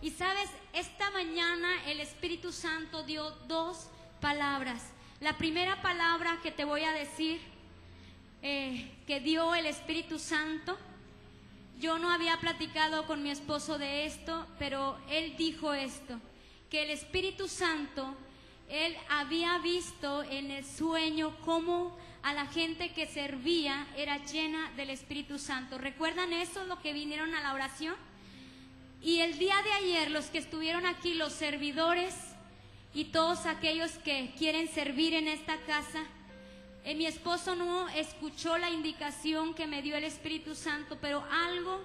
Y sabes, esta mañana el Espíritu Santo dio dos palabras. La primera palabra que te voy a decir, que dio el Espíritu Santo, yo no había platicado con mi esposo de esto, pero él dijo esto, que el Espíritu Santo, él había visto en el sueño cómo a la gente que servía era llena del Espíritu Santo. ¿Recuerdan eso, lo que vinieron a la oración? Y el día de ayer, los que estuvieron aquí, los servidores y todos aquellos que quieren servir en esta casa, mi esposo no escuchó la indicación que me dio el Espíritu Santo, pero algo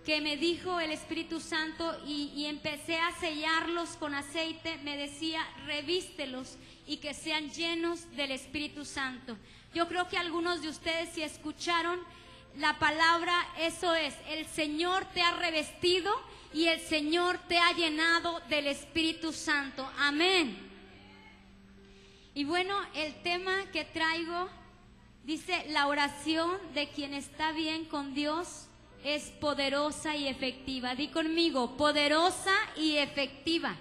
que me dijo el Espíritu Santo y empecé a sellarlos con aceite, me decía, revístelos y que sean llenos del Espíritu Santo. Yo creo que algunos de ustedes, si escucharon la palabra, eso es, el Señor te ha revestido y el Señor te ha llenado del Espíritu Santo. Amén. Y bueno, el tema que traigo dice, la oración de quien está bien con Dios es poderosa y efectiva. Di conmigo, poderosa y efectiva.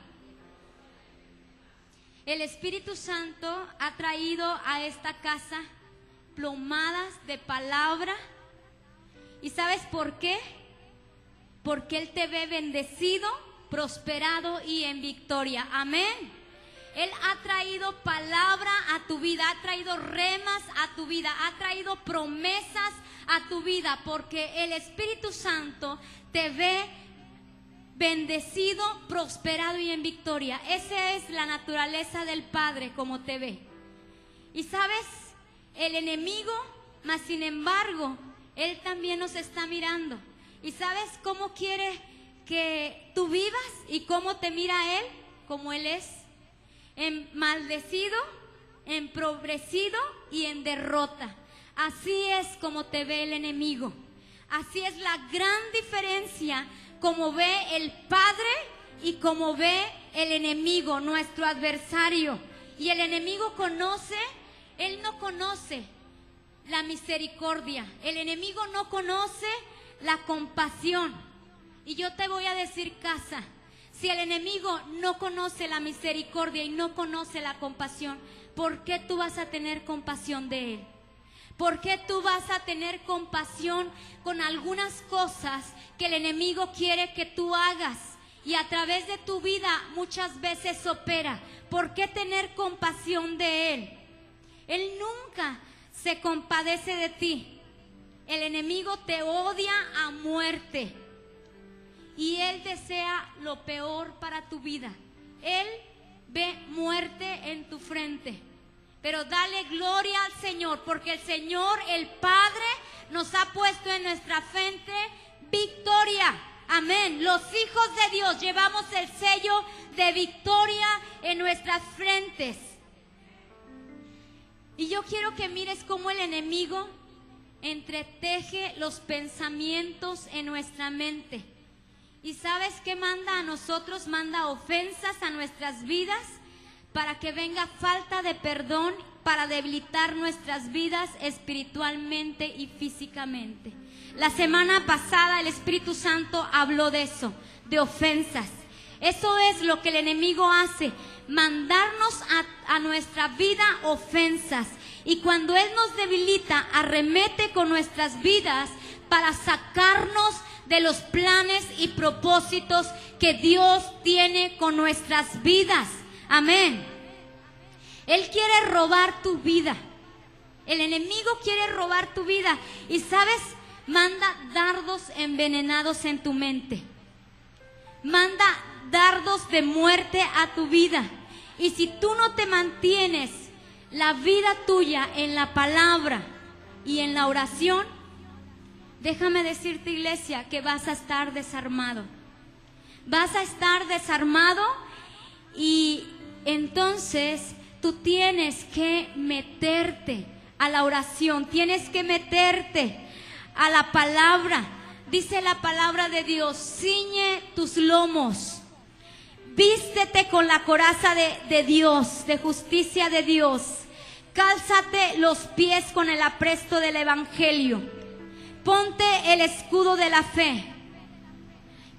El Espíritu Santo ha traído a esta casa plomadas de palabra. ¿Y sabes por qué? Porque Él te ve bendecido, prosperado y en victoria. Amén. Él ha traído palabra a tu vida, ha traído remas a tu vida, ha traído promesas a tu vida, porque el Espíritu Santo te ve bendecido, prosperado y en victoria. Esa es la naturaleza del Padre, como te ve. Y sabes, el enemigo, mas sin embargo, Él también nos está mirando. ¿Y sabes cómo quiere que tú vivas y cómo te mira Él? Como Él es, en maldecido, empobrecido y en derrota. Así es como te ve el enemigo. Así es la gran diferencia como ve el Padre y como ve el enemigo, nuestro adversario. Y el enemigo conoce, él no conoce la misericordia. El enemigo no conoce la compasión. Y yo te voy a decir, casa, si el enemigo no conoce la misericordia y no conoce la compasión, ¿por qué tú vas a tener compasión de él? ¿Por qué tú vas a tener compasión con algunas cosas que el enemigo quiere que tú hagas y a través de tu vida muchas veces opera? ¿Por qué tener compasión de él? Él nunca se compadece de ti. El enemigo te odia a muerte y él desea lo peor para tu vida. Él ve muerte en tu frente. Pero dale gloria al Señor, porque el Señor, el Padre, nos ha puesto en nuestra frente victoria. Amén. Los hijos de Dios llevamos el sello de victoria en nuestras frentes. Y yo quiero que mires cómo el enemigo entreteje los pensamientos en nuestra mente. ¿Y sabes qué manda a nosotros? Manda ofensas a nuestras vidas, para que venga falta de perdón, para debilitar nuestras vidas espiritualmente y físicamente. La semana pasada el Espíritu Santo habló de eso, de ofensas. Eso es lo que el enemigo hace, mandarnos a nuestra vida ofensas. Y cuando Él nos debilita, arremete con nuestras vidas para sacarnos de los planes y propósitos que Dios tiene con nuestras vidas. Amén. Él quiere robar tu vida. El enemigo quiere robar tu vida. Y sabes, manda dardos envenenados en tu mente. Manda dardos de muerte a tu vida. Y si tú no te mantienes la vida tuya en la palabra y en la oración, déjame decirte, iglesia, que vas a estar desarmado. Vas a estar desarmado y entonces tú tienes que meterte a la oración, tienes que meterte a la palabra. Dice la palabra de Dios, ciñe tus lomos, vístete con la coraza de Dios, de justicia de Dios, cálzate los pies con el apresto del evangelio, ponte el escudo de la fe,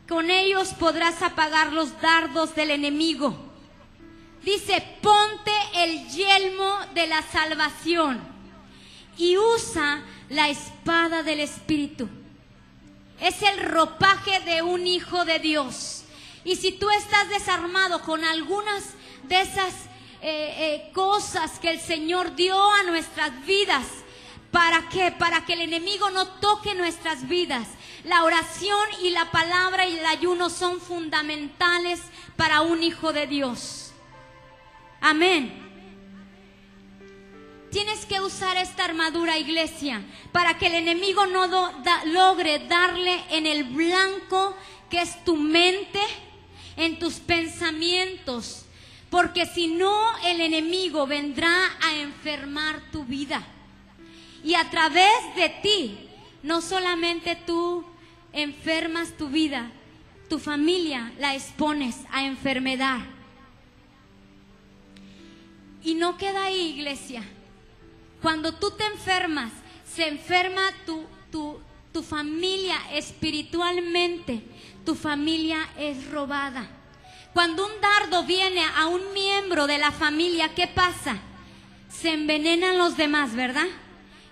con ellos podrás apagar los dardos del enemigo. Dice, ponte el yelmo de la salvación y usa la espada del Espíritu. Es el ropaje de un hijo de Dios. Y si tú estás desarmado con algunas de esas cosas que el Señor dio a nuestras vidas, ¿para qué? Para que el enemigo no toque nuestras vidas. La oración y la palabra y el ayuno son fundamentales para un hijo de Dios. Amén. Tienes que usar esta armadura, iglesia, para que el enemigo no logre darle en el blanco que es tu mente, en tus pensamientos. Porque si no, el enemigo vendrá a enfermar tu vida. Y a través de ti, no solamente tú enfermas tu vida, tu familia la expones a enfermedad. Y no queda ahí, iglesia. Cuando tú te enfermas, se enferma tu familia espiritualmente. Tu familia es robada. Cuando un dardo viene a un miembro de la familia, ¿qué pasa? Se envenenan los demás, ¿verdad?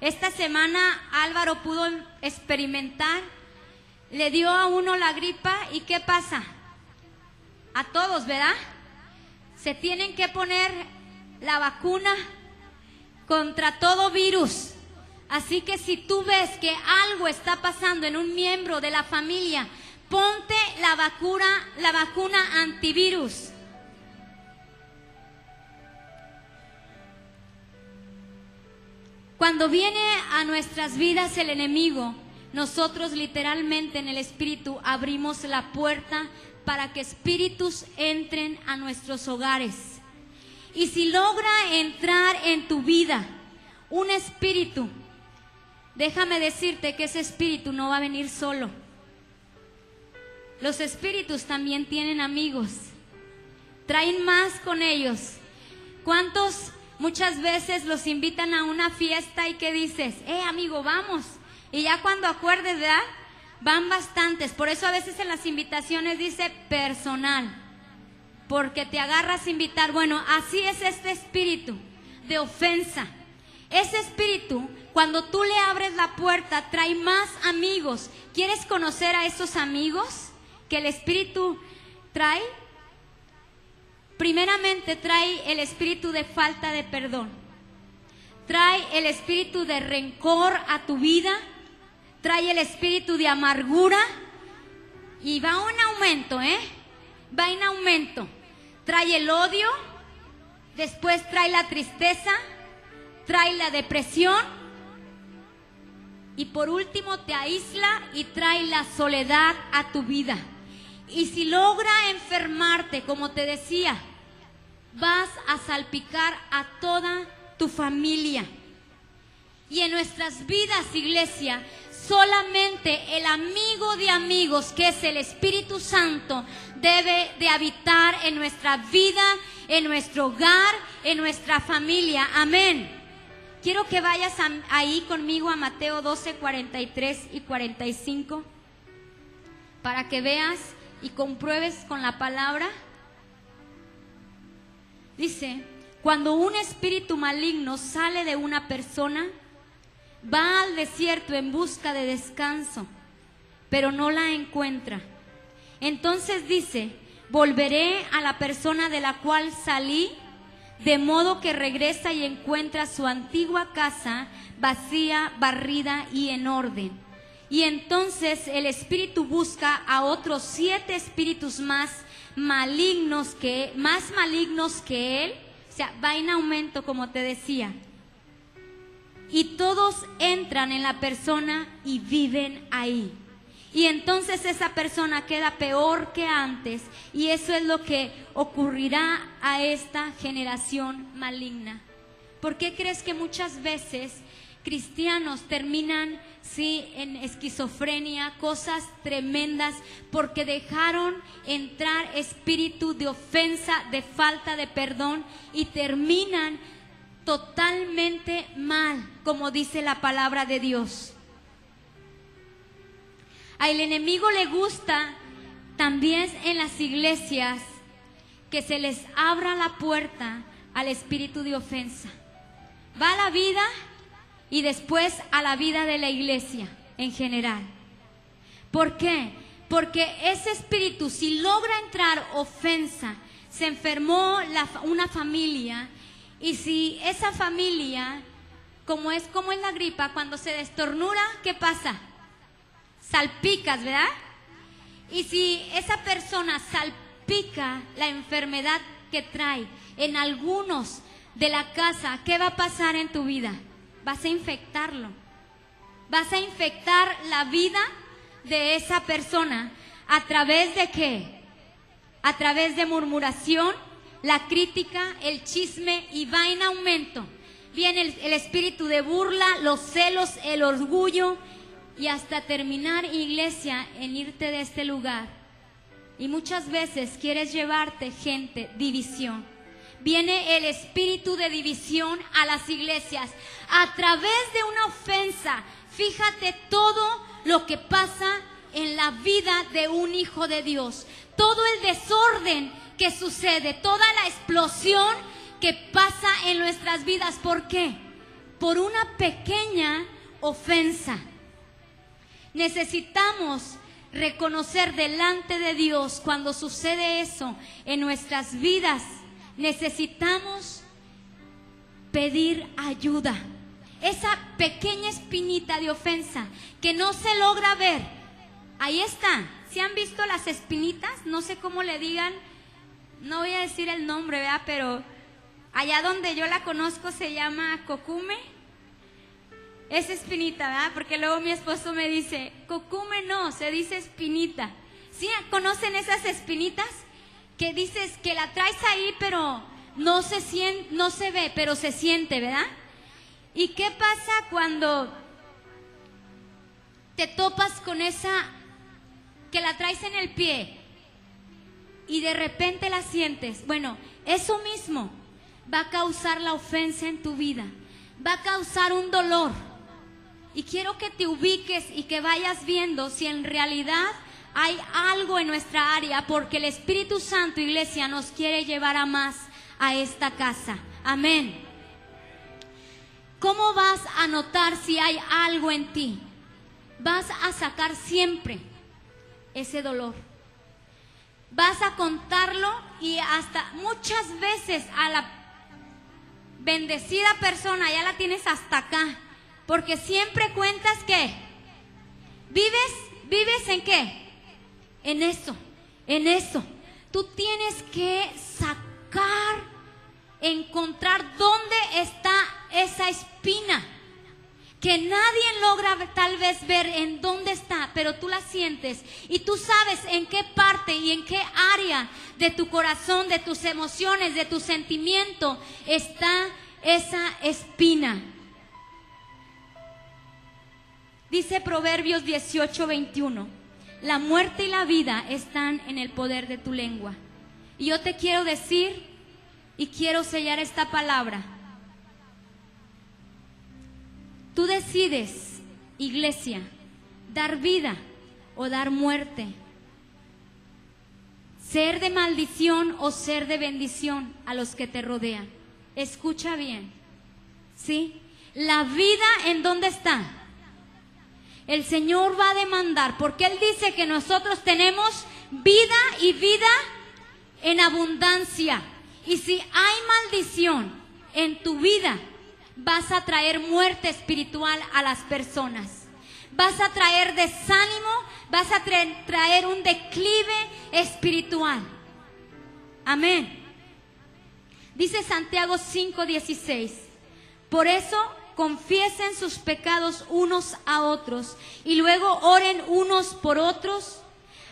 Esta semana Álvaro pudo experimentar, le dio a uno la gripa y ¿qué pasa? A todos, ¿verdad? Se tienen que poner la vacuna contra todo virus. Así que si tú ves que algo está pasando en un miembro de la familia, ponte la vacuna antivirus. Cuando viene a nuestras vidas el enemigo, nosotros literalmente en el Espíritu abrimos la puerta para que espíritus entren a nuestros hogares. Y si logra entrar en tu vida un espíritu, déjame decirte que ese espíritu no va a venir solo. Los espíritus también tienen amigos, traen más con ellos. ¿Cuántos muchas veces los invitan a una fiesta y que dices, amigo, vamos? Y ya cuando acuerdes, ¿verdad? Van bastantes. Por eso a veces en las invitaciones dice personal, porque te agarras a invitar. Bueno, así es este espíritu de ofensa. Ese espíritu, cuando tú le abres la puerta, trae más amigos. ¿Quieres conocer a esos amigos que el espíritu trae? Primeramente trae el espíritu de falta de perdón, trae el espíritu de rencor a tu vida, trae el espíritu de amargura y va en aumento, va en aumento. Trae el odio, después trae la tristeza, trae la depresión y por último te aísla y trae la soledad a tu vida. Y si logra enfermarte, como te decía, vas a salpicar a toda tu familia. Y en nuestras vidas, iglesia, solamente el amigo de amigos, que es el Espíritu Santo, debe de habitar en nuestra vida, en nuestro hogar, en nuestra familia. Amén. Quiero que vayas ahí conmigo a Mateo 12, 43 y 45, para que veas y compruebes con la palabra. Dice, cuando un espíritu maligno sale de una persona, va al desierto en busca de descanso, pero no la encuentra. Entonces dice, volveré a la persona de la cual salí, de modo que regresa y encuentra su antigua casa vacía, barrida y en orden. Y entonces el espíritu busca a otros 7 espíritus más malignos que él. O sea, va en aumento, como te decía. Y todos entran en la persona y viven ahí. Y entonces esa persona queda peor que antes. Y eso es lo que ocurrirá a esta generación maligna. ¿Por qué crees que muchas veces cristianos terminan en esquizofrenia, cosas tremendas, porque dejaron entrar espíritu de ofensa, de falta de perdón, y terminan totalmente mal, como dice la palabra de Dios? Al enemigo le gusta también en las iglesias que se les abra la puerta al espíritu de ofensa. Va a la vida y después a la vida de la iglesia en general. ¿Por qué? Porque ese espíritu, si logra entrar ofensa, se enfermó una familia, y si esa familia, como es la gripa, cuando se destornuda, ¿qué pasa? Salpicas, ¿verdad? Y si esa persona salpica la enfermedad que trae en algunos de la casa, ¿qué va a pasar en tu vida? Vas a infectarlo. Vas a infectar la vida de esa persona. ¿A través de qué? A través de murmuración, la crítica, el chisme, y va en aumento. Viene el espíritu de burla, los celos, el orgullo, y hasta terminar, iglesia, en irte de este lugar. Y muchas veces quieres llevarte, gente, división. Viene el espíritu de división a las iglesias a través de una ofensa. Fíjate todo lo que pasa en la vida de un hijo de Dios, todo el desorden que sucede, toda la explosión que pasa en nuestras vidas. ¿Por qué? Por una pequeña ofensa. Necesitamos reconocer delante de Dios cuando sucede eso en nuestras vidas. Necesitamos pedir ayuda. Esa pequeña espinita de ofensa que no se logra ver, ahí está. ¿Sí han visto las espinitas? No sé cómo le digan, no voy a decir el nombre, ¿verdad? Pero allá donde yo la conozco se llama cocume. Es espinita, ¿verdad? Porque luego mi esposo me dice, cocume no, se dice espinita. ¿Sí conocen esas espinitas? Que dices que la traes ahí, pero no se ve, pero se siente, ¿verdad? ¿Y qué pasa cuando te topas con esa, que la traes en el pie y de repente la sientes? Bueno, eso mismo va a causar la ofensa en tu vida, va a causar un dolor. Y quiero que te ubiques y que vayas viendo si en realidad hay algo en nuestra área, porque el Espíritu Santo, iglesia, nos quiere llevar a más a esta casa. Amén. ¿Cómo vas a notar si hay algo en ti? Vas a sacar siempre ese dolor. Vas a contarlo, y hasta muchas veces a la bendecida persona ya la tienes hasta acá. Porque siempre cuentas que vives en qué, en eso. Tú tienes que sacar, encontrar dónde está esa espina que nadie logra tal vez ver en dónde está, pero tú la sientes y tú sabes en qué parte y en qué área de tu corazón, de tus emociones, de tu sentimiento está esa espina. Dice Proverbios 18:21, la muerte y la vida están en el poder de tu lengua. Y yo te quiero decir y quiero sellar esta palabra. Tú decides, iglesia, dar vida o dar muerte, ser de maldición o ser de bendición a los que te rodean. Escucha bien, ¿sí? La vida, ¿en dónde está? El Señor va a demandar, porque Él dice que nosotros tenemos vida y vida en abundancia. Y si hay maldición en tu vida, vas a traer muerte espiritual a las personas. Vas a traer desánimo, vas a traer un declive espiritual. Amén. Dice Santiago 5:16, por eso confiesen sus pecados unos a otros y luego oren unos por otros.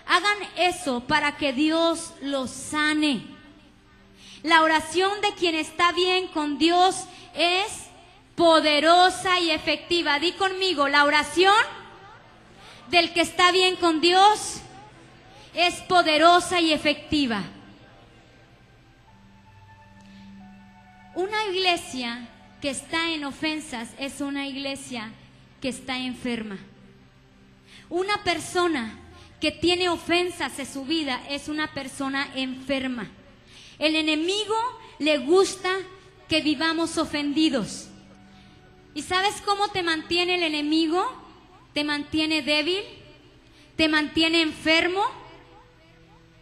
Hagan eso para que Dios los sane. La oración de quien está bien con Dios es poderosa y efectiva. Di conmigo, la oración del que está bien con Dios es poderosa y efectiva. Una iglesia que está en ofensas es una iglesia que está enferma. Una persona que tiene ofensas en su vida es una persona enferma. El enemigo le gusta que vivamos ofendidos. ¿Y sabes cómo te mantiene el enemigo? Te mantiene débil, te mantiene enfermo.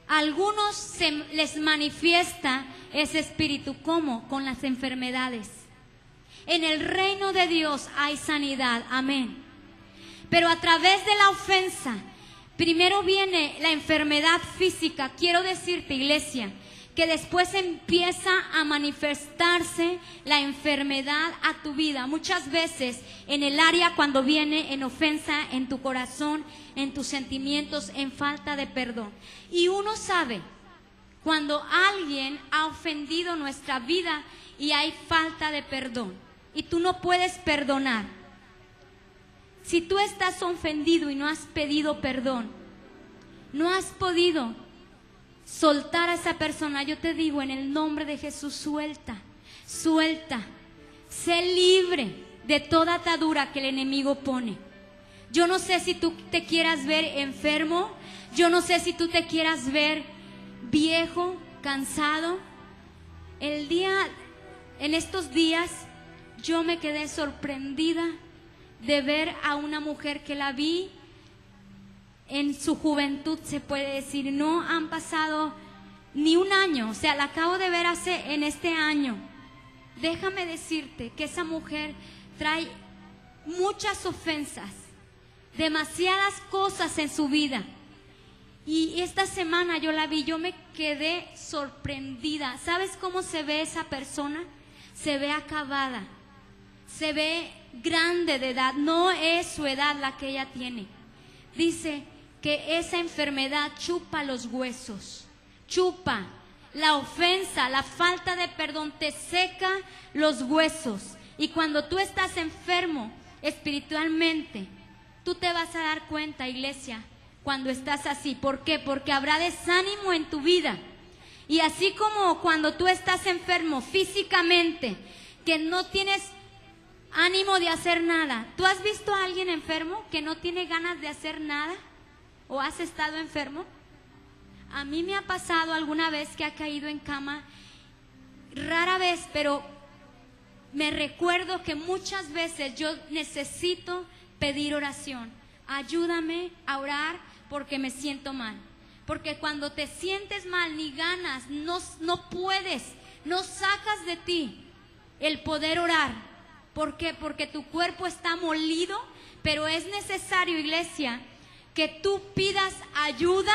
A algunos les manifiesta ese espíritu. ¿Cómo? Con las enfermedades. En el reino de Dios hay sanidad, amén. Pero a través de la ofensa, primero viene la enfermedad física. Quiero decirte, iglesia, que después empieza a manifestarse la enfermedad a tu vida. Muchas veces en el área cuando viene en ofensa en tu corazón, en tus sentimientos, en falta de perdón. Y uno sabe cuando alguien ha ofendido nuestra vida y hay falta de perdón. Y tú no puedes perdonar. Si tú estás ofendido y no has pedido perdón, no has podido soltar a esa persona, yo te digo en el nombre de Jesús, suelta, suelta, sé libre de toda atadura que el enemigo pone. Yo no sé si tú te quieras ver enfermo, yo no sé si tú te quieras ver viejo, cansado. En estos días yo me quedé sorprendida de ver a una mujer que la vi en su juventud, se puede decir. No han pasado ni un año, o sea, la acabo de ver en este año. Déjame decirte que esa mujer trae muchas ofensas, demasiadas cosas en su vida. Y esta semana yo la vi, yo me quedé sorprendida. ¿Sabes cómo se ve esa persona? Se ve acabada, se ve grande de edad, no es su edad la que ella tiene. Dice que esa enfermedad chupa los huesos, chupa la ofensa, la falta de perdón, te seca los huesos. Y cuando tú estás enfermo espiritualmente, tú te vas a dar cuenta, iglesia, cuando estás así. ¿Por qué? Porque habrá desánimo en tu vida. Y así como cuando tú estás enfermo físicamente, que no tienes ánimo de hacer nada. ¿Tú has visto a alguien enfermo que no tiene ganas de hacer nada? ¿O has estado enfermo? A mí me ha pasado alguna vez que ha caído en cama, rara vez, pero me recuerdo que muchas veces yo necesito pedir oración. Ayúdame a orar porque me siento mal. Porque cuando te sientes mal, ni ganas, no puedes, no sacas de ti el poder orar. ¿Por qué? Porque tu cuerpo está molido, pero es necesario, iglesia, que tú pidas ayuda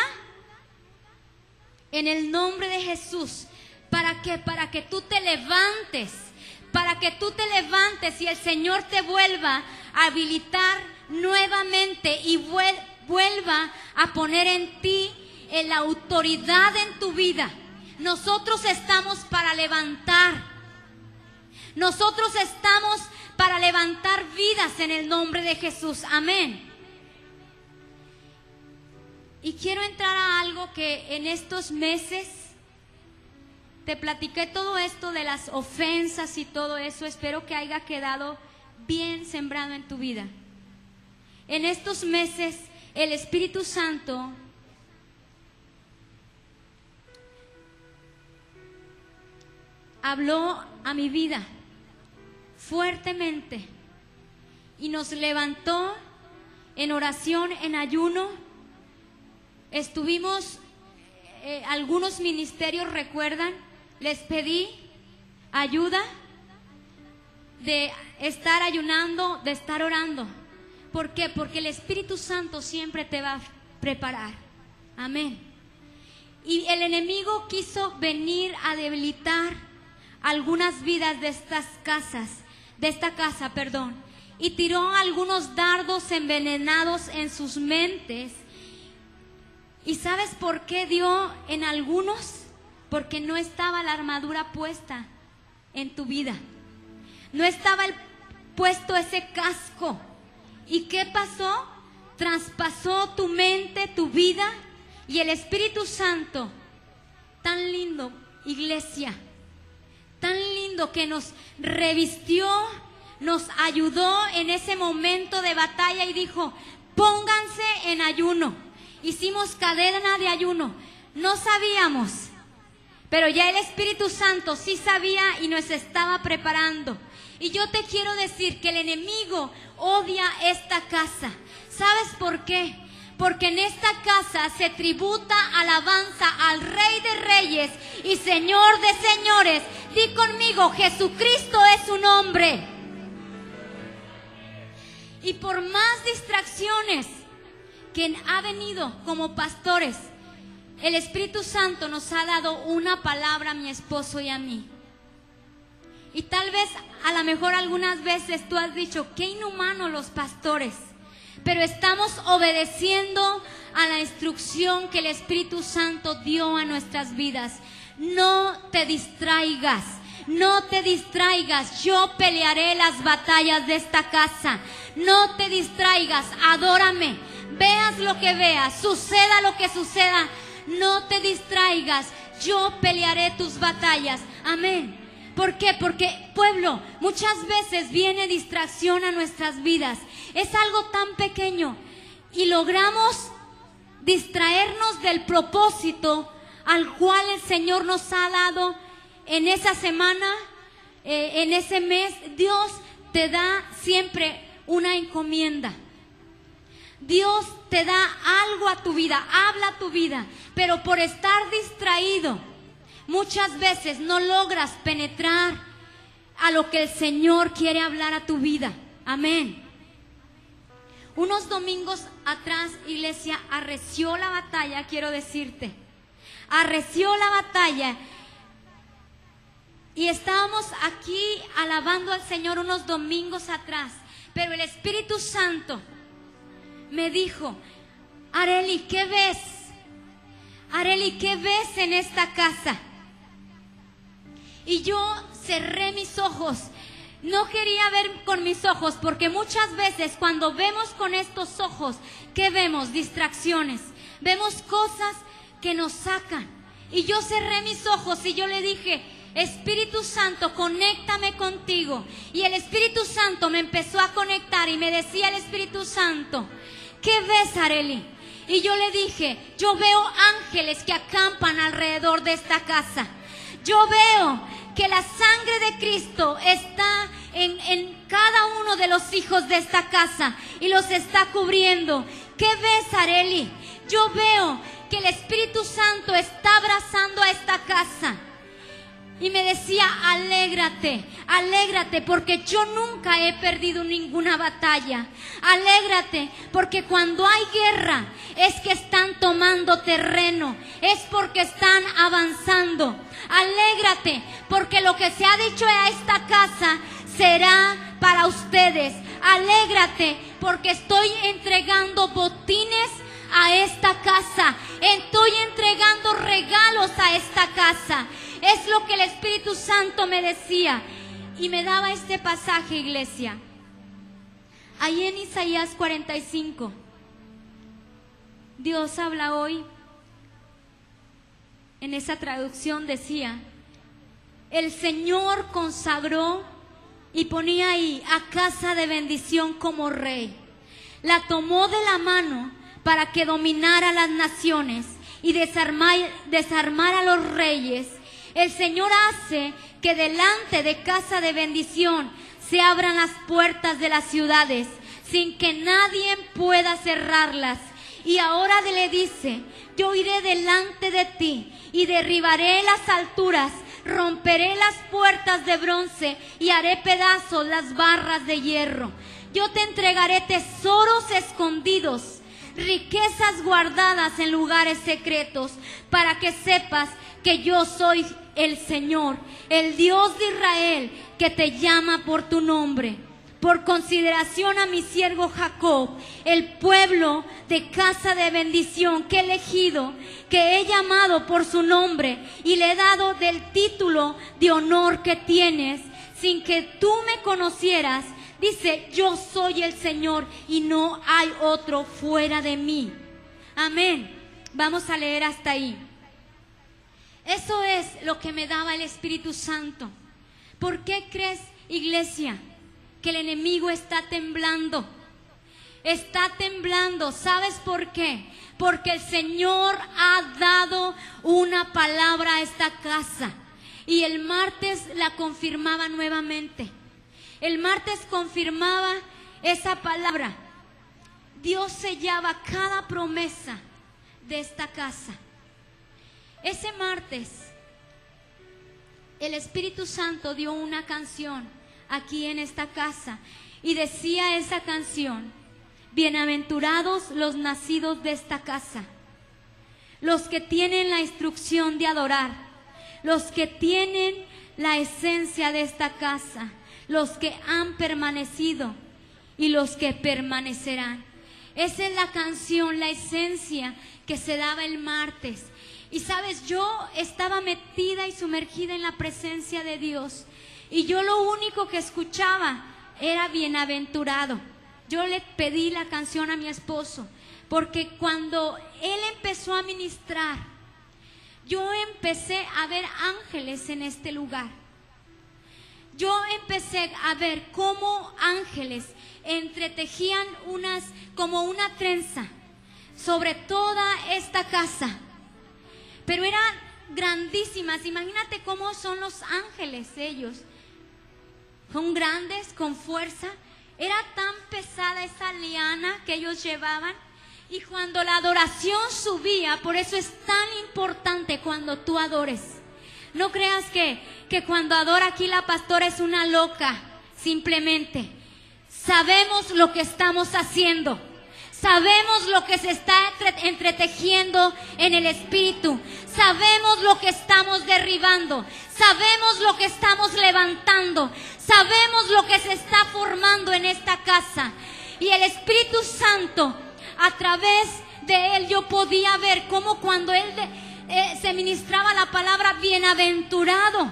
en el nombre de Jesús. ¿Para qué? Para que tú te levantes, para que tú te levantes y el Señor te vuelva a habilitar nuevamente y vuelva a poner en ti la autoridad en tu vida. Nosotros estamos para levantar. Nosotros estamos para levantar vidas en el nombre de Jesús. Amén. Y quiero entrar a algo que en estos meses te platiqué todo esto de las ofensas y todo eso. Espero que haya quedado bien sembrado en tu vida. En estos meses el Espíritu Santo habló a mi vida fuertemente y nos levantó en oración, en ayuno. Estuvimos, algunos ministerios, recuerdan, les pedí ayuda de estar ayunando, de estar orando. ¿Por qué? Porque el Espíritu Santo siempre te va a preparar. Amén. Y el enemigo quiso venir a debilitar algunas vidas de esta casa, y tiró algunos dardos envenenados en sus mentes. ¿Y sabes por qué dio en algunos? Porque no estaba la armadura puesta en tu vida, no estaba puesto ese casco. ¿Y qué pasó? Traspasó tu mente, tu vida, y el Espíritu Santo, tan lindo, iglesia, tan lindo, que nos revistió, nos ayudó en ese momento de batalla y dijo: pónganse en ayuno. hicimos cadena de ayuno. No sabíamos, pero ya el Espíritu Santo sí sabía y nos estaba preparando. Y yo te quiero decir que el enemigo odia esta casa. ¿Sabes por qué? Porque en esta casa se tributa alabanza al Rey de Reyes y Señor de Señores. Di conmigo, Jesucristo es su nombre. Y por más distracciones que ha venido como pastores, el Espíritu Santo nos ha dado una palabra a mi esposo y a mí. Y tal vez, a lo mejor algunas veces tú has dicho, qué inhumano los pastores. Pero estamos obedeciendo a la instrucción que el Espíritu Santo dio a nuestras vidas. No te distraigas, no te distraigas. Yo pelearé las batallas de esta casa. No te distraigas, adórame. Veas lo que veas, suceda lo que suceda. No te distraigas, yo pelearé tus batallas. Amén. ¿Por qué? Porque, pueblo, muchas veces viene distracción a nuestras vidas. Es algo tan pequeño y logramos distraernos del propósito al cual el Señor nos ha dado en esa semana, en ese mes. Dios te da siempre una encomienda. Dios te da algo a tu vida, habla a tu vida, pero por estar distraído, muchas veces no logras penetrar a lo que el Señor quiere hablar a tu vida. Amén. Unos domingos atrás, iglesia, arreció la batalla, quiero decirte. Arreció la batalla. Y estábamos aquí alabando al Señor unos domingos atrás. Pero el Espíritu Santo me dijo, Arely, ¿qué ves? Arely, ¿qué ves en esta casa? Y yo cerré mis ojos. No quería ver con mis ojos, porque muchas veces cuando vemos con estos ojos, ¿qué vemos? Distracciones. Vemos cosas que nos sacan. Y yo cerré mis ojos y yo le dije, Espíritu Santo, conéctame contigo. Y el Espíritu Santo me empezó a conectar y me decía el Espíritu Santo, ¿qué ves, Arely? Y yo le dije, yo veo ángeles que acampan alrededor de esta casa. Yo veo que la sangre de Cristo está en cada uno de los hijos de esta casa y los está cubriendo. ¿Qué ves, Arely? Yo veo que el Espíritu Santo está abrazando a esta casa. Y me decía, alégrate, alégrate, porque yo nunca he perdido ninguna batalla. Alégrate, porque cuando hay guerra es que están tomando terreno, es porque están avanzando. Alégrate, porque lo que se ha dicho a esta casa será para ustedes. Alégrate, porque estoy entregando botines a esta casa. Estoy entregando regalos a esta casa. Es lo que el Espíritu Santo me decía. Y me daba este pasaje, iglesia. Ahí en Isaías 45. Dios habla hoy. En esa traducción decía, el Señor consagró y ponía ahí a casa de bendición como rey. La tomó de la mano para que dominara las naciones y desarmara a los reyes. El Señor hace que delante de casa de bendición se abran las puertas de las ciudades sin que nadie pueda cerrarlas. Y ahora le dice, yo iré delante de ti y derribaré las alturas, romperé las puertas de bronce y haré pedazos las barras de hierro. Yo te entregaré tesoros escondidos, riquezas guardadas en lugares secretos, para que sepas que yo soy el Señor, el Dios de Israel, que te llama por tu nombre. Por consideración a mi siervo Jacob, el pueblo de casa de bendición que he elegido, que he llamado por su nombre y le he dado del título de honor que tienes, sin que tú me conocieras, dice, yo soy el Señor y no hay otro fuera de mí. Amén. Vamos a leer hasta ahí. Eso es lo que me daba el Espíritu Santo. ¿Por qué crees, iglesia, que el enemigo está temblando? está temblando. ¿Sabes por qué? Porque el Señor ha dado una palabra a esta casa. Y el martes la confirmaba nuevamente. El martes confirmaba esa palabra. Dios sellaba cada promesa de esta casa. Ese martes, el Espíritu Santo dio una canción aquí en esta casa. Y decía esa canción: bienaventurados los nacidos de esta casa, los que tienen la instrucción de adorar, los que tienen la esencia de esta casa, los que han permanecido y los que permanecerán. Esa es la canción, la esencia que se daba el martes. Y sabes, yo estaba metida y sumergida en la presencia de Dios, y yo lo único que escuchaba era bienaventurado. Yo le pedí la canción a mi esposo, porque cuando él empezó a ministrar, yo empecé a ver ángeles en este lugar. Yo empecé a ver cómo ángeles entretejían como una trenza sobre toda esta casa. Pero eran grandísimas. Imagínate cómo son los ángeles ellos. Son grandes, con fuerza. Era tan pesada esa liana que ellos llevaban. Y cuando la adoración subía, por eso es tan importante cuando tú adores. No creas que cuando adora aquí la pastora es una loca, simplemente. Sabemos lo que estamos haciendo. Sabemos lo que se está entretejiendo en el Espíritu. Sabemos lo que estamos derribando. Sabemos lo que estamos levantando. Sabemos lo que se está formando en esta casa. Y el Espíritu Santo, a través de él, yo podía ver cómo cuando él se ministraba la palabra bienaventurado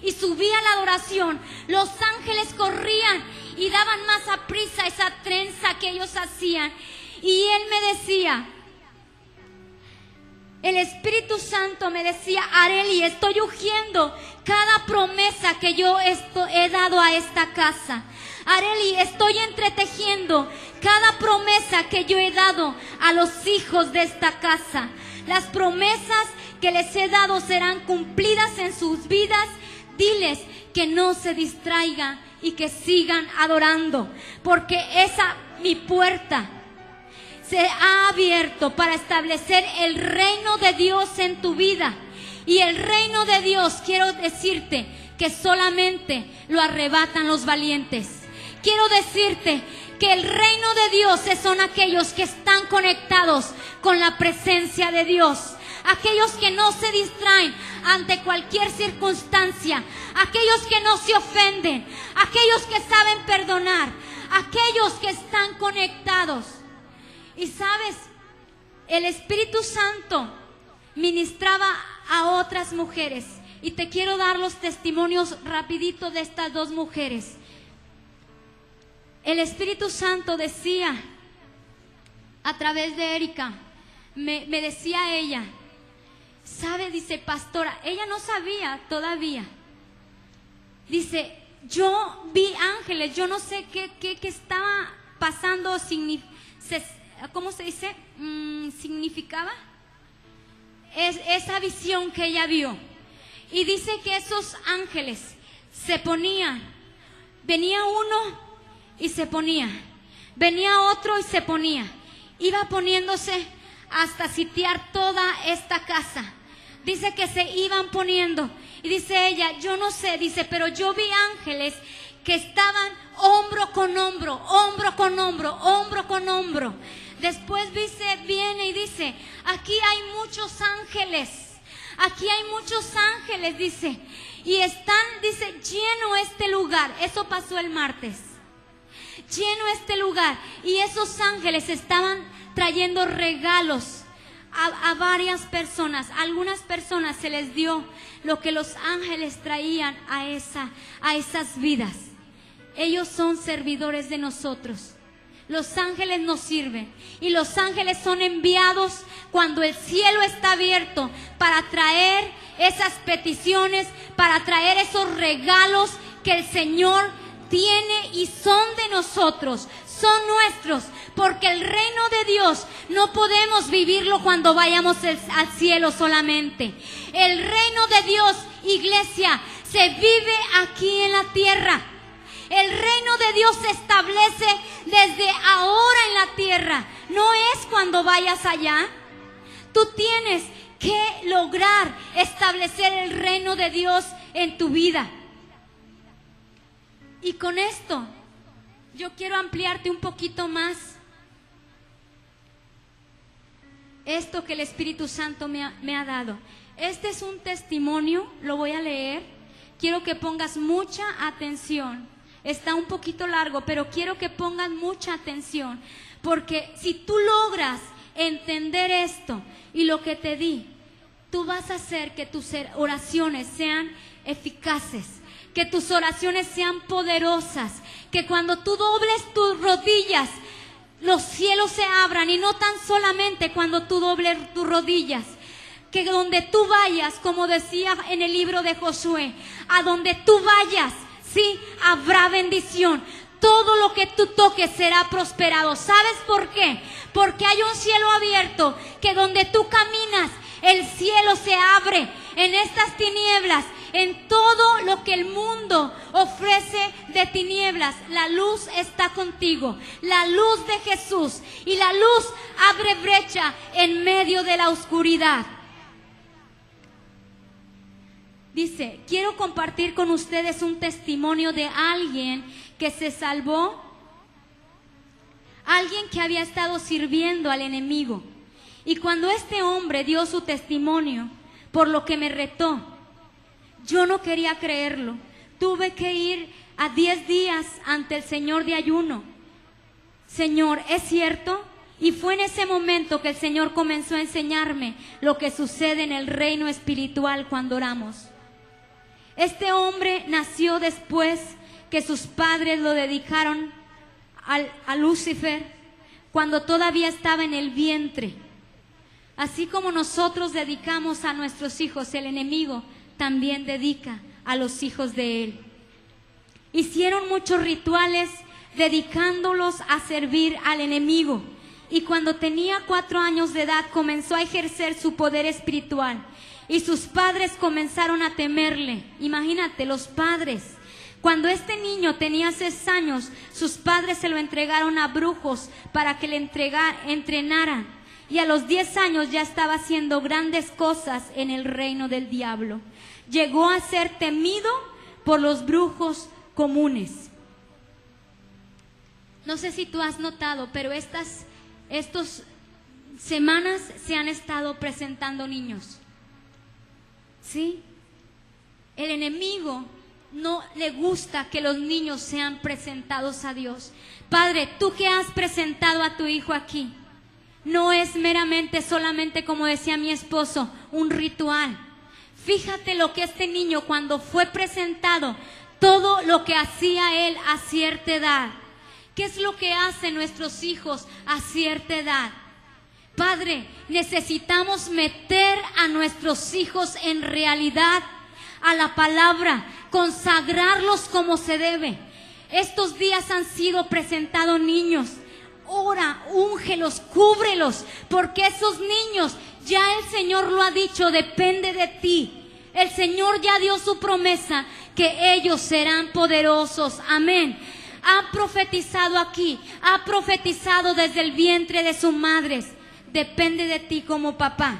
y subía la adoración, los ángeles corrían y daban más a prisa esa trenza que ellos hacían. Y él me decía, el Espíritu Santo me decía: Arely, estoy ungiendo cada promesa que yo he dado a esta casa. Arely, estoy entretejiendo cada promesa que yo he dado a los hijos de esta casa. Las promesas que les he dado serán cumplidas en sus vidas. Diles que no se distraigan y que sigan adorando, porque mi puerta se ha abierto para establecer el reino de Dios en tu vida. Y el reino de Dios, quiero decirte que solamente lo arrebatan los valientes. Quiero decirte que el reino de Dios son aquellos que están conectados con la presencia de Dios. Aquellos que no se distraen ante cualquier circunstancia. Aquellos que no se ofenden. Aquellos que saben perdonar. Aquellos que están conectados. Y sabes, el Espíritu Santo ministraba a otras mujeres. Y te quiero dar los testimonios rapidito de estas dos mujeres. El Espíritu Santo decía, a través de Erika, me decía ella, ¿sabe? Dice, pastora, ella no sabía todavía. Dice, yo vi ángeles, yo no sé qué estaba pasando, ¿cómo se dice? Significaba esa visión que ella vio. Y dice que esos ángeles se ponían, venía uno y se ponía, venía otro y se ponía, iba poniéndose hasta sitiar toda esta casa. Dice que se iban poniendo, y dice ella, yo no sé, dice, pero yo vi ángeles que estaban hombro con hombro, hombro con hombro, hombro con hombro. Después viene y dice, aquí hay muchos ángeles, aquí hay muchos ángeles, dice, y están, dice, lleno este lugar. Eso pasó el martes. Lleno este lugar, y esos ángeles estaban trayendo regalos a varias personas. A algunas personas se les dio lo que los ángeles traían a esas vidas. Ellos son servidores de nosotros. Los ángeles nos sirven, y los ángeles son enviados cuando el cielo está abierto para traer esas peticiones, para traer esos regalos que el Señor tiene y son de nosotros, son nuestros, porque el reino de Dios no podemos vivirlo cuando vayamos al cielo solamente. El reino de Dios, iglesia, se vive aquí en la tierra. El reino de Dios se establece desde ahora en la tierra, no es cuando vayas allá. Tú tienes que lograr establecer el reino de Dios en tu vida. Y con esto, yo quiero ampliarte un poquito más esto que el Espíritu Santo me ha dado. Este es un testimonio, lo voy a leer. Quiero que pongas mucha atención. Está un poquito largo, pero quiero que pongas mucha atención, porque si tú logras entender esto y lo que te di, tú vas a hacer que tus oraciones sean eficaces, que tus oraciones sean poderosas, que cuando tú dobles tus rodillas, los cielos se abran, y no tan solamente cuando tú dobles tus rodillas, que donde tú vayas, como decía en el libro de Josué, a donde tú vayas, sí, habrá bendición. Todo lo que tú toques será prosperado. ¿Sabes por qué? Porque hay un cielo abierto, que donde tú caminas, el cielo se abre. En estas tinieblas, en todo lo que el mundo ofrece de tinieblas, la luz está contigo, la luz de Jesús, y la luz abre brecha en medio de la oscuridad. Dice, quiero compartir con ustedes un testimonio de alguien que se salvó, alguien que había estado sirviendo al enemigo. Y cuando este hombre dio su testimonio, por lo que me retó, yo no quería creerlo. Tuve que ir a 10 días ante el Señor de ayuno. Señor, ¿es cierto? Y fue en ese momento que el Señor comenzó a enseñarme lo que sucede en el reino espiritual cuando oramos. Este hombre nació después que sus padres lo dedicaron a Lucifer, cuando todavía estaba en el vientre. Así como nosotros dedicamos a nuestros hijos, el enemigo también dedica a los hijos de él. Hicieron muchos rituales dedicándolos a servir al enemigo, y cuando tenía 4 años de edad comenzó a ejercer su poder espiritual. Y sus padres comenzaron a temerle. Imagínate, los padres. Cuando este niño tenía 6 años, sus padres se lo entregaron a brujos para que le entrenaran. Y a los 10 años ya estaba haciendo grandes cosas en el reino del diablo. Llegó a ser temido por los brujos comunes. No sé si tú has notado, pero estas semanas se han estado presentando niños. ¿Sí? El enemigo no le gusta que los niños sean presentados a Dios. Padre, tú que has presentado a tu hijo aquí, no es meramente, solamente, como decía mi esposo, un ritual. Fíjate lo que este niño, cuando fue presentado, todo lo que hacía él a cierta edad. ¿Qué es lo que hacen nuestros hijos a cierta edad? Padre, necesitamos meter a nuestros hijos en realidad a la palabra, consagrarlos como se debe. Estos días han sido presentados niños. Ora, úngelos, cúbrelos, porque esos niños, ya el Señor lo ha dicho, depende de ti. El Señor ya dio su promesa que ellos serán poderosos. Amén. Ha profetizado aquí, ha profetizado desde el vientre de sus madres. Depende de ti como papá.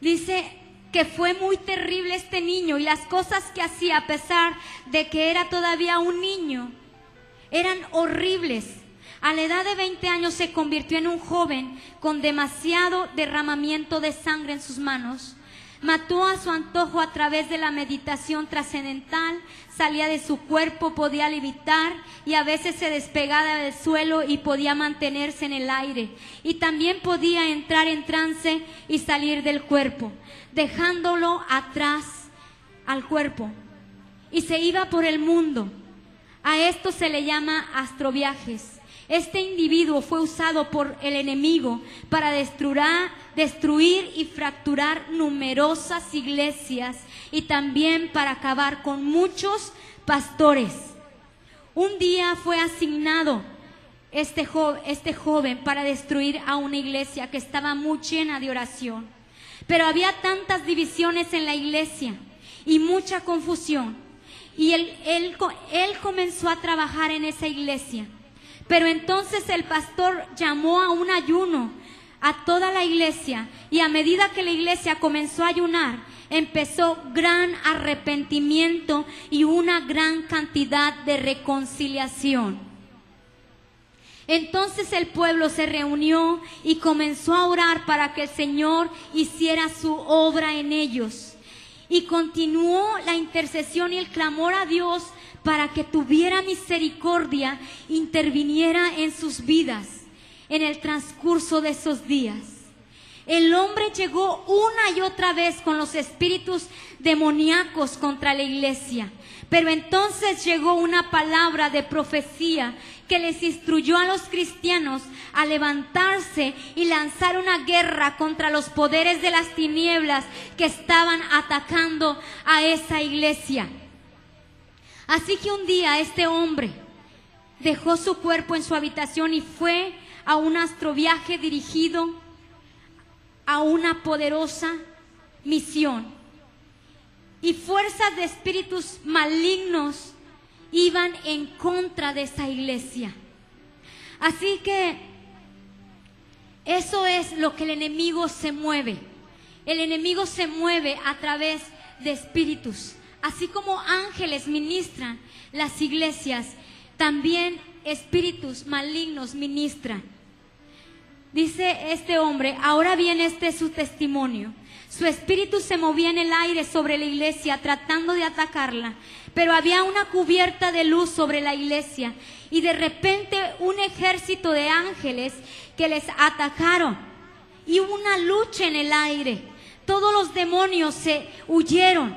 Dice que fue muy terrible este niño, y las cosas que hacía, a pesar de que era todavía un niño, eran horribles. A la edad de 20 años se convirtió en un joven con demasiado derramamiento de sangre en sus manos. Mató a su antojo a través de la meditación trascendental, salía de su cuerpo, podía levitar y a veces se despegaba del suelo y podía mantenerse en el aire. Y también podía entrar en trance y salir del cuerpo, dejándolo atrás al cuerpo. Y se iba por el mundo. A esto se le llama astroviajes. Este individuo fue usado por el enemigo para destruir y fracturar numerosas iglesias, y también para acabar con muchos pastores. Un día fue asignado este joven para destruir a una iglesia que estaba muy llena de oración. Pero había tantas divisiones en la iglesia y mucha confusión. Y él comenzó a trabajar en esa iglesia. Pero entonces el pastor llamó a un ayuno a toda la iglesia, y a medida que la iglesia comenzó a ayunar, empezó gran arrepentimiento y una gran cantidad de reconciliación. Entonces el pueblo se reunió y comenzó a orar para que el Señor hiciera su obra en ellos. Y continuó la intercesión y el clamor a Dios para que tuviera misericordia, interviniera en sus vidas en el transcurso de esos días. El hombre llegó una y otra vez con los espíritus demoníacos contra la iglesia, pero entonces llegó una palabra de profecía que les instruyó a los cristianos a levantarse y lanzar una guerra contra los poderes de las tinieblas que estaban atacando a esa iglesia. Así que un día este hombre dejó su cuerpo en su habitación y fue a un astroviaje dirigido a una poderosa misión. Y fuerzas de espíritus malignos iban en contra de esa iglesia. Así que eso es lo que el enemigo se mueve. El enemigo se mueve a través de espíritus. Así como ángeles ministran las iglesias, también espíritus malignos ministran. Dice este hombre, ahora bien, este es su testimonio. Su espíritu se movía en el aire sobre la iglesia tratando de atacarla, pero había una cubierta de luz sobre la iglesia y de repente un ejército de ángeles que les atacaron y hubo una lucha en el aire. Todos los demonios se huyeron,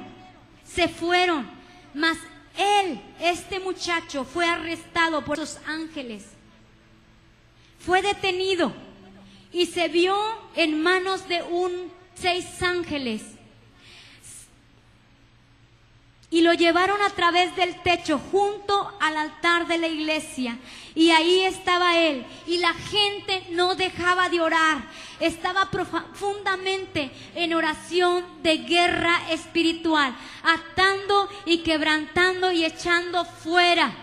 se fueron, mas él, este muchacho, fue arrestado por los ángeles. Fue detenido y se vio en manos de 6 ángeles. Y lo llevaron a través del techo junto al altar de la iglesia. Y ahí estaba él. Y la gente no dejaba de orar. Estaba profundamente en oración de guerra espiritual, atando y quebrantando y echando fuera.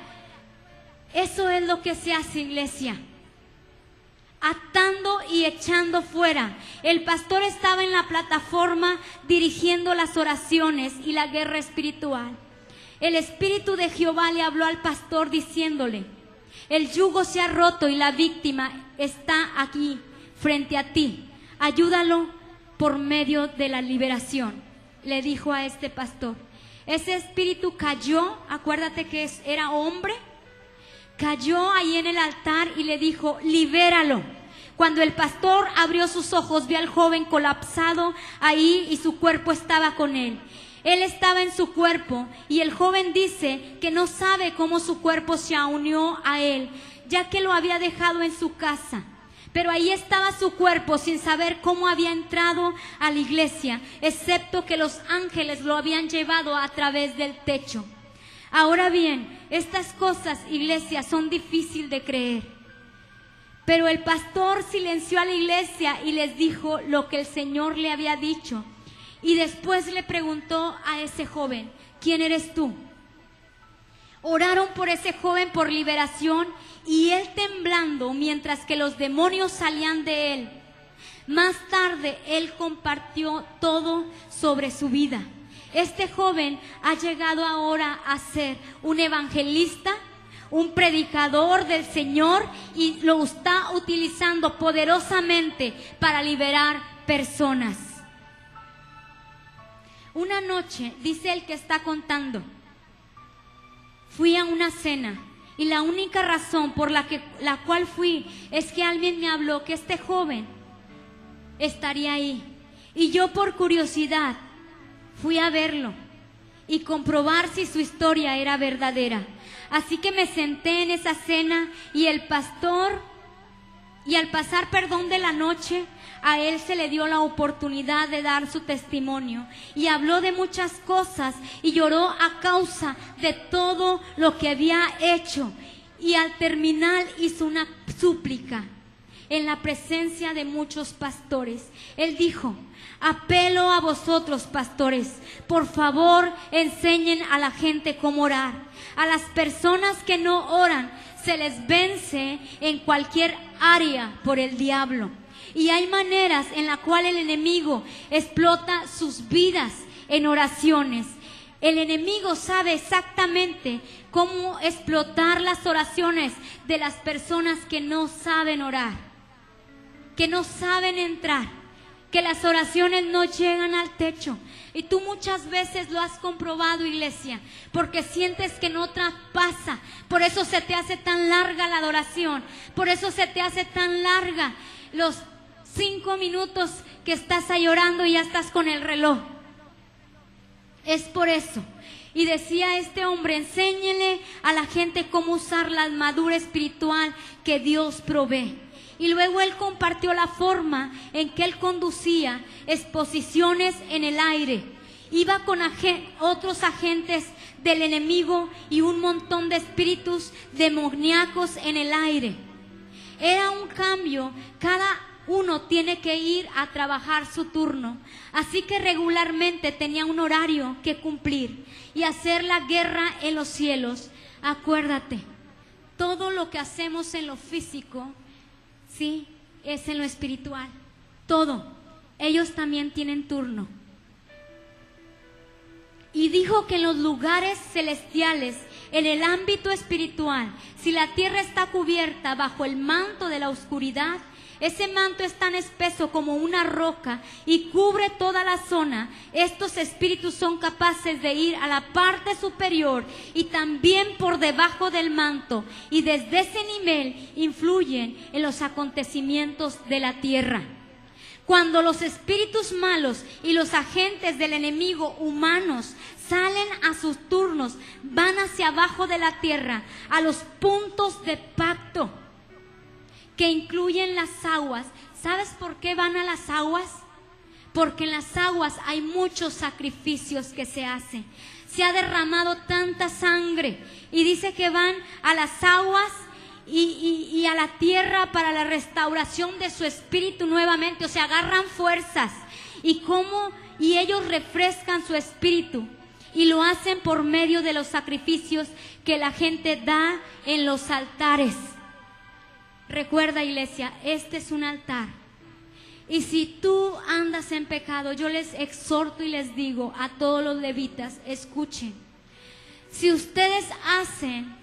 Eso es lo que se hace, iglesia. Atando y echando fuera. El pastor estaba en la plataforma dirigiendo las oraciones y la guerra espiritual. El Espíritu de Jehová le habló al pastor diciéndole: el yugo se ha roto y la víctima está aquí frente a ti. Ayúdalo por medio de la liberación, le dijo a este pastor. Ese espíritu cayó, acuérdate que era hombre, cayó ahí en el altar y le dijo: libéralo. Cuando el pastor abrió sus ojos, vio al joven colapsado ahí y su cuerpo estaba con él. Él estaba en su cuerpo y el joven dice que no sabe cómo su cuerpo se unió a él, ya que lo había dejado en su casa. Pero ahí estaba su cuerpo sin saber cómo había entrado a la iglesia, excepto que los ángeles lo habían llevado a través del techo. Ahora bien, estas cosas, iglesia, son difíciles de creer. Pero el pastor silenció a la iglesia y les dijo lo que el Señor le había dicho. Y después le preguntó a ese joven: ¿quién eres tú? Oraron por ese joven por liberación y él temblando mientras que los demonios salían de él. Más tarde él compartió todo sobre su vida. Este joven ha llegado ahora a ser un evangelista, un predicador del Señor, y lo está utilizando poderosamente para liberar personas. Una noche, dice el que está contando, fui a una cena y la única razón por la cual fui es que alguien me habló que este joven estaría ahí. Y yo por curiosidad fui a verlo y comprobar si su historia era verdadera. Así que me senté en esa cena y el pastor Y al pasar, de la noche, a él se le dio la oportunidad de dar su testimonio. Y habló de muchas cosas y lloró a causa de todo lo que había hecho. Y al terminar hizo una súplica en la presencia de muchos pastores. Él dijo: apelo a vosotros, pastores, por favor enseñen a la gente cómo orar. A las personas que no oran se les vence en cualquier área por el diablo. Y hay maneras en las cuales el enemigo explota sus vidas en oraciones. El enemigo sabe exactamente cómo explotar las oraciones de las personas que no saben orar, que no saben entrar, que las oraciones no llegan al techo. Y tú muchas veces lo has comprobado, iglesia, porque sientes que no traspasa. Por eso se te hace tan larga la adoración, por eso se te hace tan larga los 5 minutos que estás ahí orando y ya estás con el reloj. Es por eso. Y decía este hombre: enséñele a la gente cómo usar la armadura espiritual que Dios provee. Y luego él compartió la forma en que él conducía exposiciones en el aire. Iba con otros agentes del enemigo y un montón de espíritus demoníacos en el aire. Era un cambio. Cada uno tiene que ir a trabajar su turno. Así que regularmente tenía un horario que cumplir y hacer la guerra en los cielos. Acuérdate, todo lo que hacemos en lo físico, sí, es en lo espiritual. Todo. Ellos también tienen turno. Y dijo que en los lugares celestiales, en el ámbito espiritual, si la tierra está cubierta bajo el manto de la oscuridad, ese manto es tan espeso como una roca y cubre toda la zona. Estos espíritus son capaces de ir a la parte superior y también por debajo del manto, y desde ese nivel influyen en los acontecimientos de la tierra. Cuando los espíritus malos y los agentes del enemigo humanos salen a sus turnos, van hacia abajo de la tierra, a los puntos de pacto, que incluyen las aguas. ¿Sabes por qué van a las aguas? Porque en las aguas hay muchos sacrificios que se hacen. Se ha derramado tanta sangre, y dice que van a las aguas y a la tierra para la restauración de su espíritu nuevamente. O sea, agarran fuerzas y ellos refrescan su espíritu, y lo hacen por medio de los sacrificios que la gente da en los altares. Recuerda, iglesia, este es un altar. Y si tú andas en pecado, yo les exhorto y les digo a todos los levitas: escuchen. Si ustedes hacen,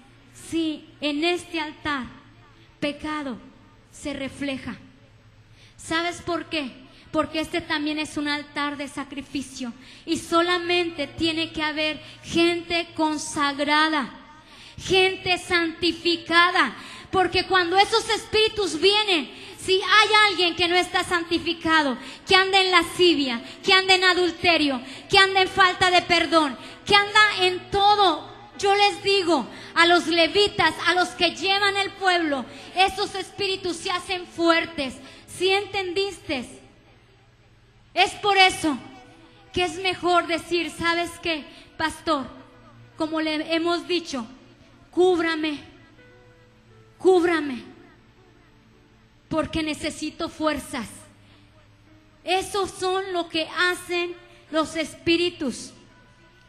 sí, en este altar, pecado, se refleja. ¿Sabes por qué? Porque este también es un altar de sacrificio. Y solamente tiene que haber gente consagrada, gente santificada. Porque cuando esos espíritus vienen, si hay alguien que no está santificado, que anda en lascivia, que anda en adulterio, que anda en falta de perdón, que anda en todo, yo les digo a los levitas, a los que llevan el pueblo, esos espíritus se hacen fuertes. ¿Sí entendiste? Es por eso que es mejor decir: ¿sabes qué, pastor? Como le hemos dicho, cúbrame, porque necesito fuerzas. Esos son lo que hacen los espíritus.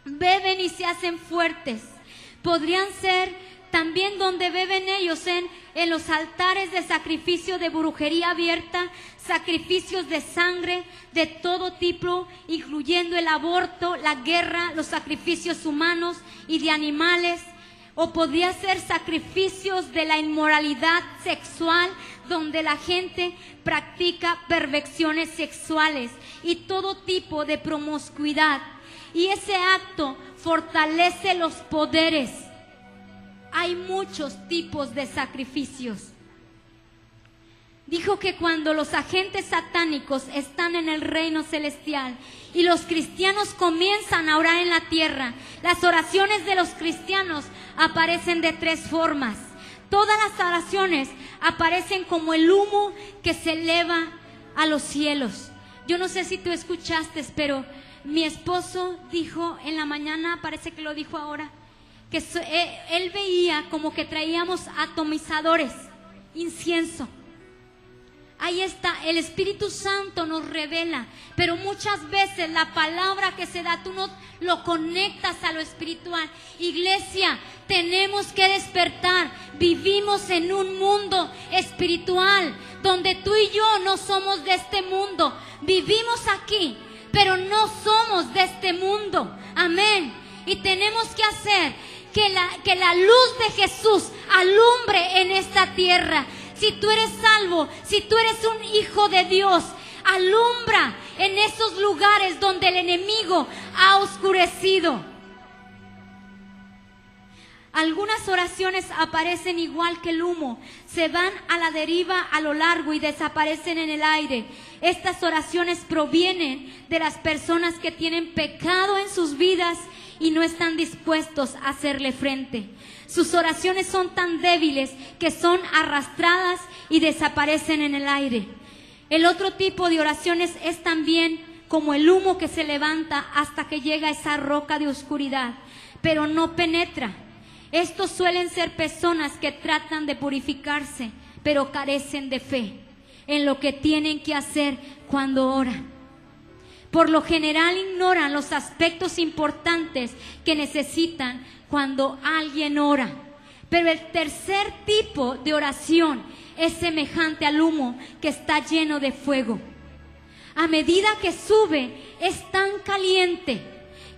Beben y se hacen fuertes. Podrían ser también donde beben ellos, en los altares de sacrificio de brujería abierta, sacrificios de sangre de todo tipo, incluyendo el aborto, la guerra, los sacrificios humanos y de animales. O podría ser sacrificios de la inmoralidad sexual, donde la gente practica perversiones sexuales y todo tipo de promiscuidad. Y ese acto fortalece los poderes. Hay muchos tipos de sacrificios. Dijo que cuando los agentes satánicos están en el reino celestial y los cristianos comienzan a orar en la tierra, las oraciones de los cristianos aparecen de 3 formas. Todas las oraciones aparecen como el humo que se eleva a los cielos. Yo no sé si tú escuchaste, pero mi esposo dijo en la mañana, parece que lo dijo ahora, que él veía como que traíamos atomizadores, incienso. Ahí está, el Espíritu Santo nos revela, pero muchas veces la palabra que se da, tú no lo conectas a lo espiritual. Iglesia, tenemos que despertar. Vivimos en un mundo espiritual, donde tú y yo no somos de este mundo. Vivimos aquí, pero no somos de este mundo. Amén. Y tenemos que hacer que la luz de Jesús alumbre en esta tierra. Si tú eres salvo, si tú eres un hijo de Dios, alumbra en esos lugares donde el enemigo ha oscurecido. Algunas oraciones aparecen igual que el humo, se van a la deriva a lo largo y desaparecen en el aire. Estas oraciones provienen de las personas que tienen pecado en sus vidas y no están dispuestos a hacerle frente. Sus oraciones son tan débiles que son arrastradas y desaparecen en el aire. El otro tipo de oraciones es también como el humo que se levanta hasta que llega a esa roca de oscuridad, pero no penetra. Estos suelen ser personas que tratan de purificarse, pero carecen de fe en lo que tienen que hacer cuando oran. Por lo general ignoran los aspectos importantes que necesitan cuando alguien ora. Pero el tercer tipo de oración es semejante al humo que está lleno de fuego. A medida que sube, es tan caliente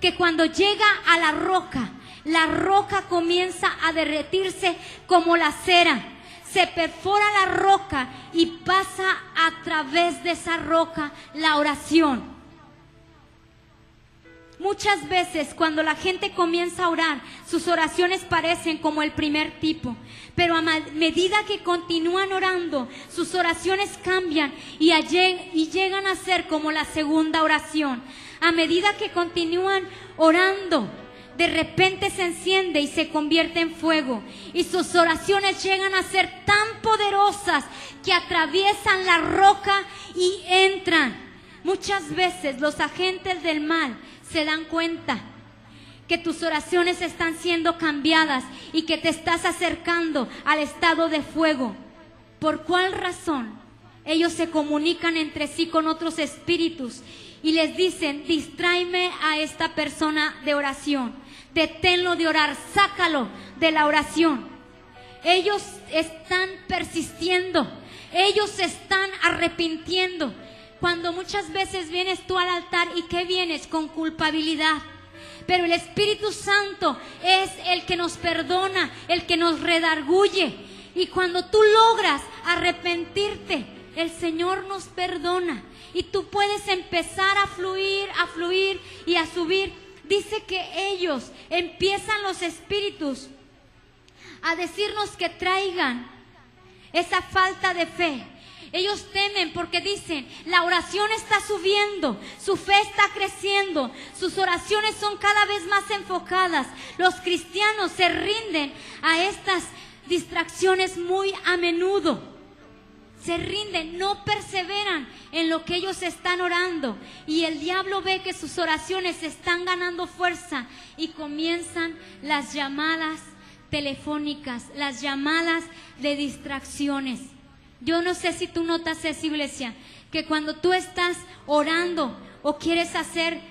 que cuando llega a la roca comienza a derretirse como la cera. Se perfora la roca y pasa a través de esa roca la oración. Muchas veces cuando la gente comienza a orar, sus oraciones parecen como el primer tipo, pero a medida que continúan orando, sus oraciones cambian y llegan a ser como la segunda oración. A medida que continúan orando, de repente se enciende y se convierte en fuego, y sus oraciones llegan a ser tan poderosas que atraviesan la roca y entran. Muchas veces los agentes del mal se dan cuenta que tus oraciones están siendo cambiadas y que te estás acercando al estado de fuego. ¿Por cuál razón? Ellos se comunican entre sí con otros espíritus y les dicen: distráeme a esta persona de oración, deténlo de orar, sácalo de la oración. Ellos están persistiendo, ellos se están arrepintiendo. Cuando muchas veces vienes tú al altar, ¿y qué vienes? Con culpabilidad. Pero el Espíritu Santo es el que nos perdona, el que nos redarguye. Y cuando tú logras arrepentirte, el Señor nos perdona. Y tú puedes empezar a fluir y a subir. Dice que ellos empiezan, los espíritus, a decirnos que traigan esa falta de fe. Ellos temen porque dicen: la oración está subiendo, su fe está creciendo, sus oraciones son cada vez más enfocadas. Los cristianos se rinden a estas distracciones muy a menudo. Se rinden, no perseveran en lo que ellos están orando. Y el diablo ve que sus oraciones están ganando fuerza y comienzan las llamadas telefónicas, las llamadas de distracciones. Yo no sé si tú notas eso, iglesia, que cuando tú estás orando o quieres hacer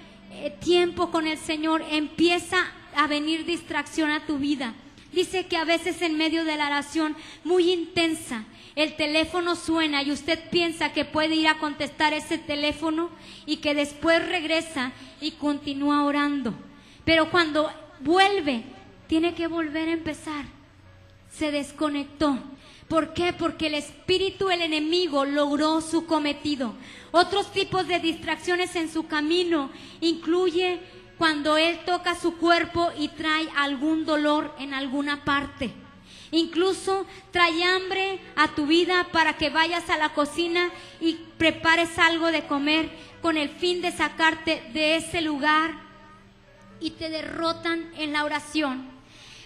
tiempo con el Señor, empieza a venir distracción a tu vida. Dice que a veces en medio de la oración muy intensa, el teléfono suena y usted piensa que puede ir a contestar ese teléfono y que después regresa y continúa orando. Pero cuando vuelve, tiene que volver a empezar. Se desconectó. ¿Por qué? Porque el espíritu, el enemigo, logró su cometido. Otros tipos de distracciones en su camino incluye cuando él toca su cuerpo y trae algún dolor en alguna parte. Incluso trae hambre a tu vida para que vayas a la cocina y prepares algo de comer con el fin de sacarte de ese lugar y te derrotan en la oración.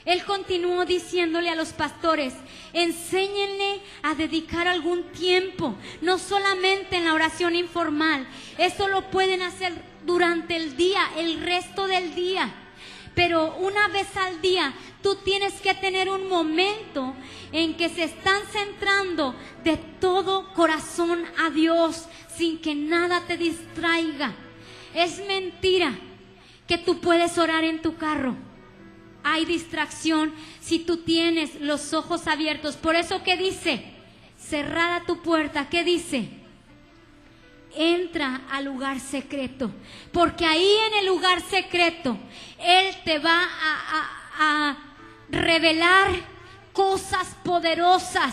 Él continuó diciéndole a los pastores: enséñenle a dedicar algún tiempo, no solamente en la oración informal. Eso lo pueden hacer durante el día, el resto del día. Pero una vez al día tú tienes que tener un momento en que se están centrando de todo corazón a Dios, sin que nada te distraiga. Es mentira que tú puedes orar en tu carro. Hay distracción si tú tienes los ojos abiertos. Por eso, ¿qué dice? Cerrada tu puerta. ¿Qué dice? Entra al lugar secreto, porque ahí en el lugar secreto Él te va a revelar cosas poderosas.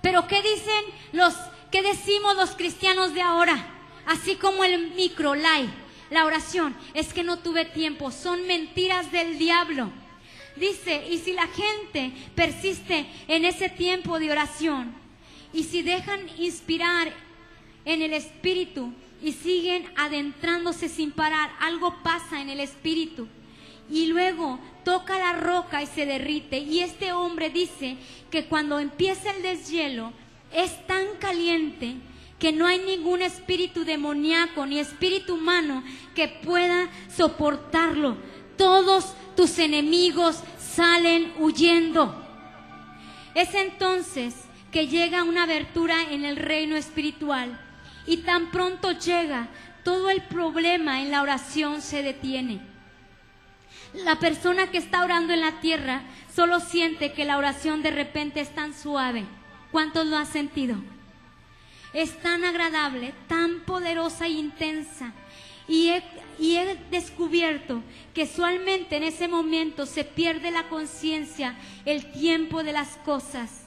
Pero ¿qué qué decimos los cristianos de ahora? Así como el micro, la oración, es que no tuve tiempo. Son mentiras del diablo. Dice, y si la gente persiste en ese tiempo de oración, y si dejan inspirar en el Espíritu y siguen adentrándose sin parar, algo pasa en el Espíritu y luego toca la roca y se derrite. Y este hombre dice que cuando empieza el deshielo es tan caliente que no hay ningún espíritu demoníaco ni espíritu humano que pueda soportarlo. Todos tus enemigos salen huyendo. Es entonces que llega una abertura en el reino espiritual, y tan pronto llega, todo el problema en la oración se detiene. La persona que está orando en la tierra solo siente que la oración de repente es tan suave. ¿Cuántos lo han sentido? Es tan agradable, tan poderosa e intensa. Y he descubierto que usualmente en ese momento se pierde la conciencia, el tiempo de las cosas.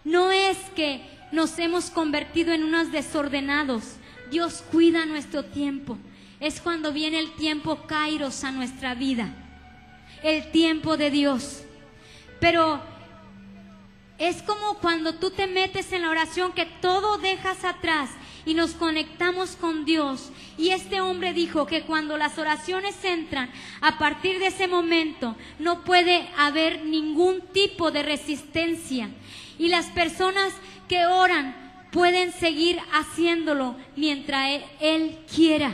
No es que nos hemos convertido en unos desordenados. Dios cuida nuestro tiempo. Es cuando viene el tiempo Kairos a nuestra vida, el tiempo de Dios. Pero es como cuando tú te metes en la oración, que todo dejas atrás y nos conectamos con Dios. Y este hombre dijo que cuando las oraciones entran, a partir de ese momento no puede haber ningún tipo de resistencia. Y las personas que oran pueden seguir haciéndolo mientras Él quiera.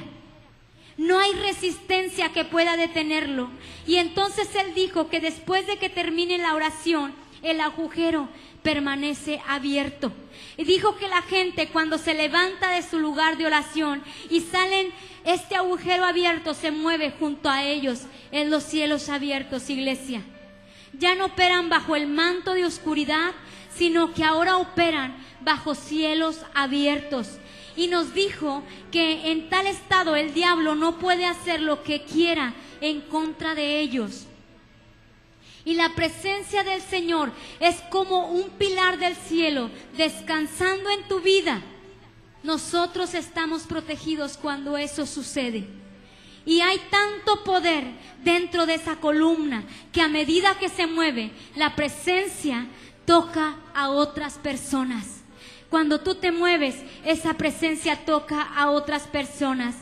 No hay resistencia que pueda detenerlo. Y entonces él dijo que después de que termine la oración, el agujero permanece abierto. Y dijo que la gente, cuando se levanta de su lugar de oración y salen, este agujero abierto se mueve junto a ellos en los cielos abiertos, iglesia. Ya no operan bajo el manto de oscuridad, sino que ahora operan bajo cielos abiertos. Y nos dijo que en tal estado el diablo no puede hacer lo que quiera en contra de ellos. Y la presencia del Señor es como un pilar del cielo descansando en tu vida. Nosotros estamos protegidos cuando eso sucede. Y hay tanto poder dentro de esa columna que a medida que se mueve, la presencia toca a otras personas. Cuando tú te mueves, esa presencia toca a otras personas.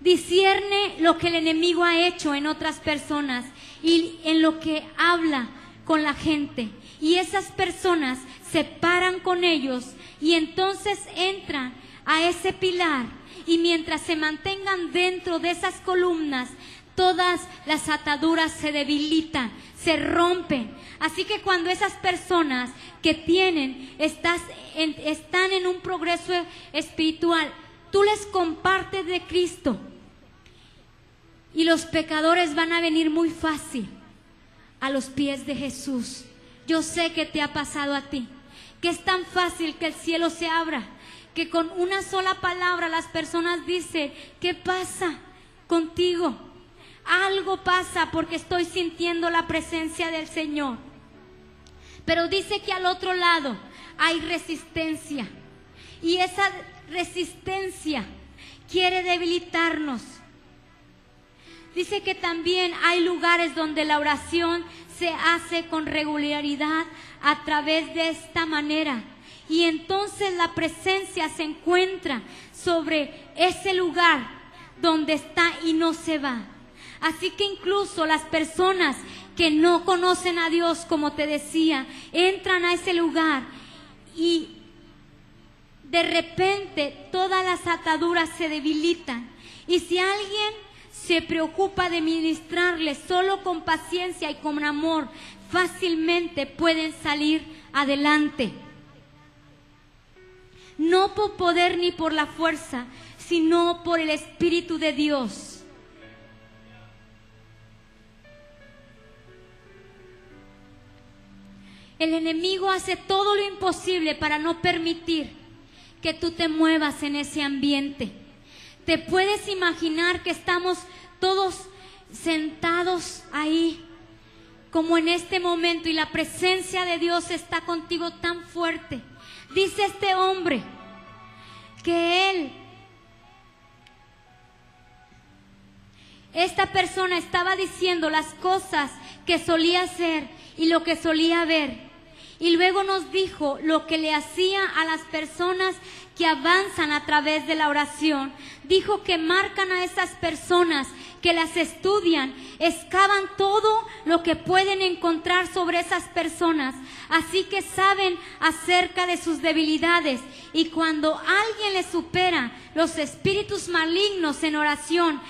Discierne lo que el enemigo ha hecho en otras personas y en lo que habla con la gente. Y esas personas se paran con ellos y entonces entran a ese pilar. Y mientras se mantengan dentro de esas columnas, todas las ataduras se debilitan, se rompen. Así que cuando esas personas que están en un progreso espiritual, tú les compartes de Cristo, y los pecadores van a venir muy fácil a los pies de Jesús. Yo sé que te ha pasado a ti, que es tan fácil que el cielo se abra, que con una sola palabra las personas dicen: ¿qué pasa contigo? Algo pasa porque estoy sintiendo la presencia del Señor. Pero dice que al otro lado hay resistencia, y esa resistencia quiere debilitarnos. Dice que también hay lugares donde la oración se hace con regularidad a través de esta manera, y entonces la presencia se encuentra sobre ese lugar donde está y no se va. Así que incluso las personas que no conocen a Dios, como te decía, entran a ese lugar y de repente todas las ataduras se debilitan. Y si alguien se preocupa de ministrarles solo con paciencia y con amor, fácilmente pueden salir adelante. No por poder ni por la fuerza, sino por el Espíritu de Dios. El enemigo hace todo lo imposible para no permitir que tú te muevas en ese ambiente. Te puedes imaginar que estamos todos sentados ahí, como en este momento, y la presencia de Dios está contigo tan fuerte. Dice este hombre que esta persona estaba diciendo las cosas que solía hacer y lo que solía ver. Y luego nos dijo lo que le hacía a las personas que avanzan a través de la oración. Dijo que marcan a esas personas, que las estudian, excavan todo lo que pueden encontrar sobre esas personas. Así que saben acerca de sus debilidades. Y cuando alguien les supera, los espíritus malignos en oración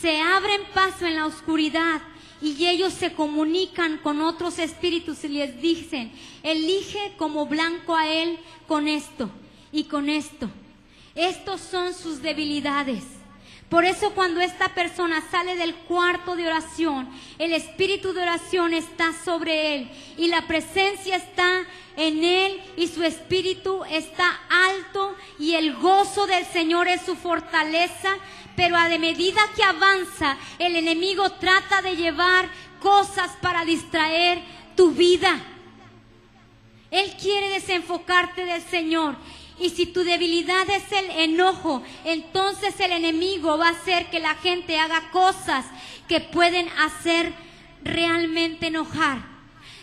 se abren paso en la oscuridad. Y ellos se comunican con otros espíritus y les dicen: elige como blanco a él con esto y con esto. Estos son sus debilidades. Por eso cuando esta persona sale del cuarto de oración, el espíritu de oración está sobre él y la presencia está en él y su espíritu está alto y el gozo del Señor es su fortaleza. Pero a medida que avanza, el enemigo trata de llevar cosas para distraer tu vida. Él quiere desenfocarte del Señor. Y si tu debilidad es el enojo, entonces el enemigo va a hacer que la gente haga cosas que pueden hacer realmente enojar.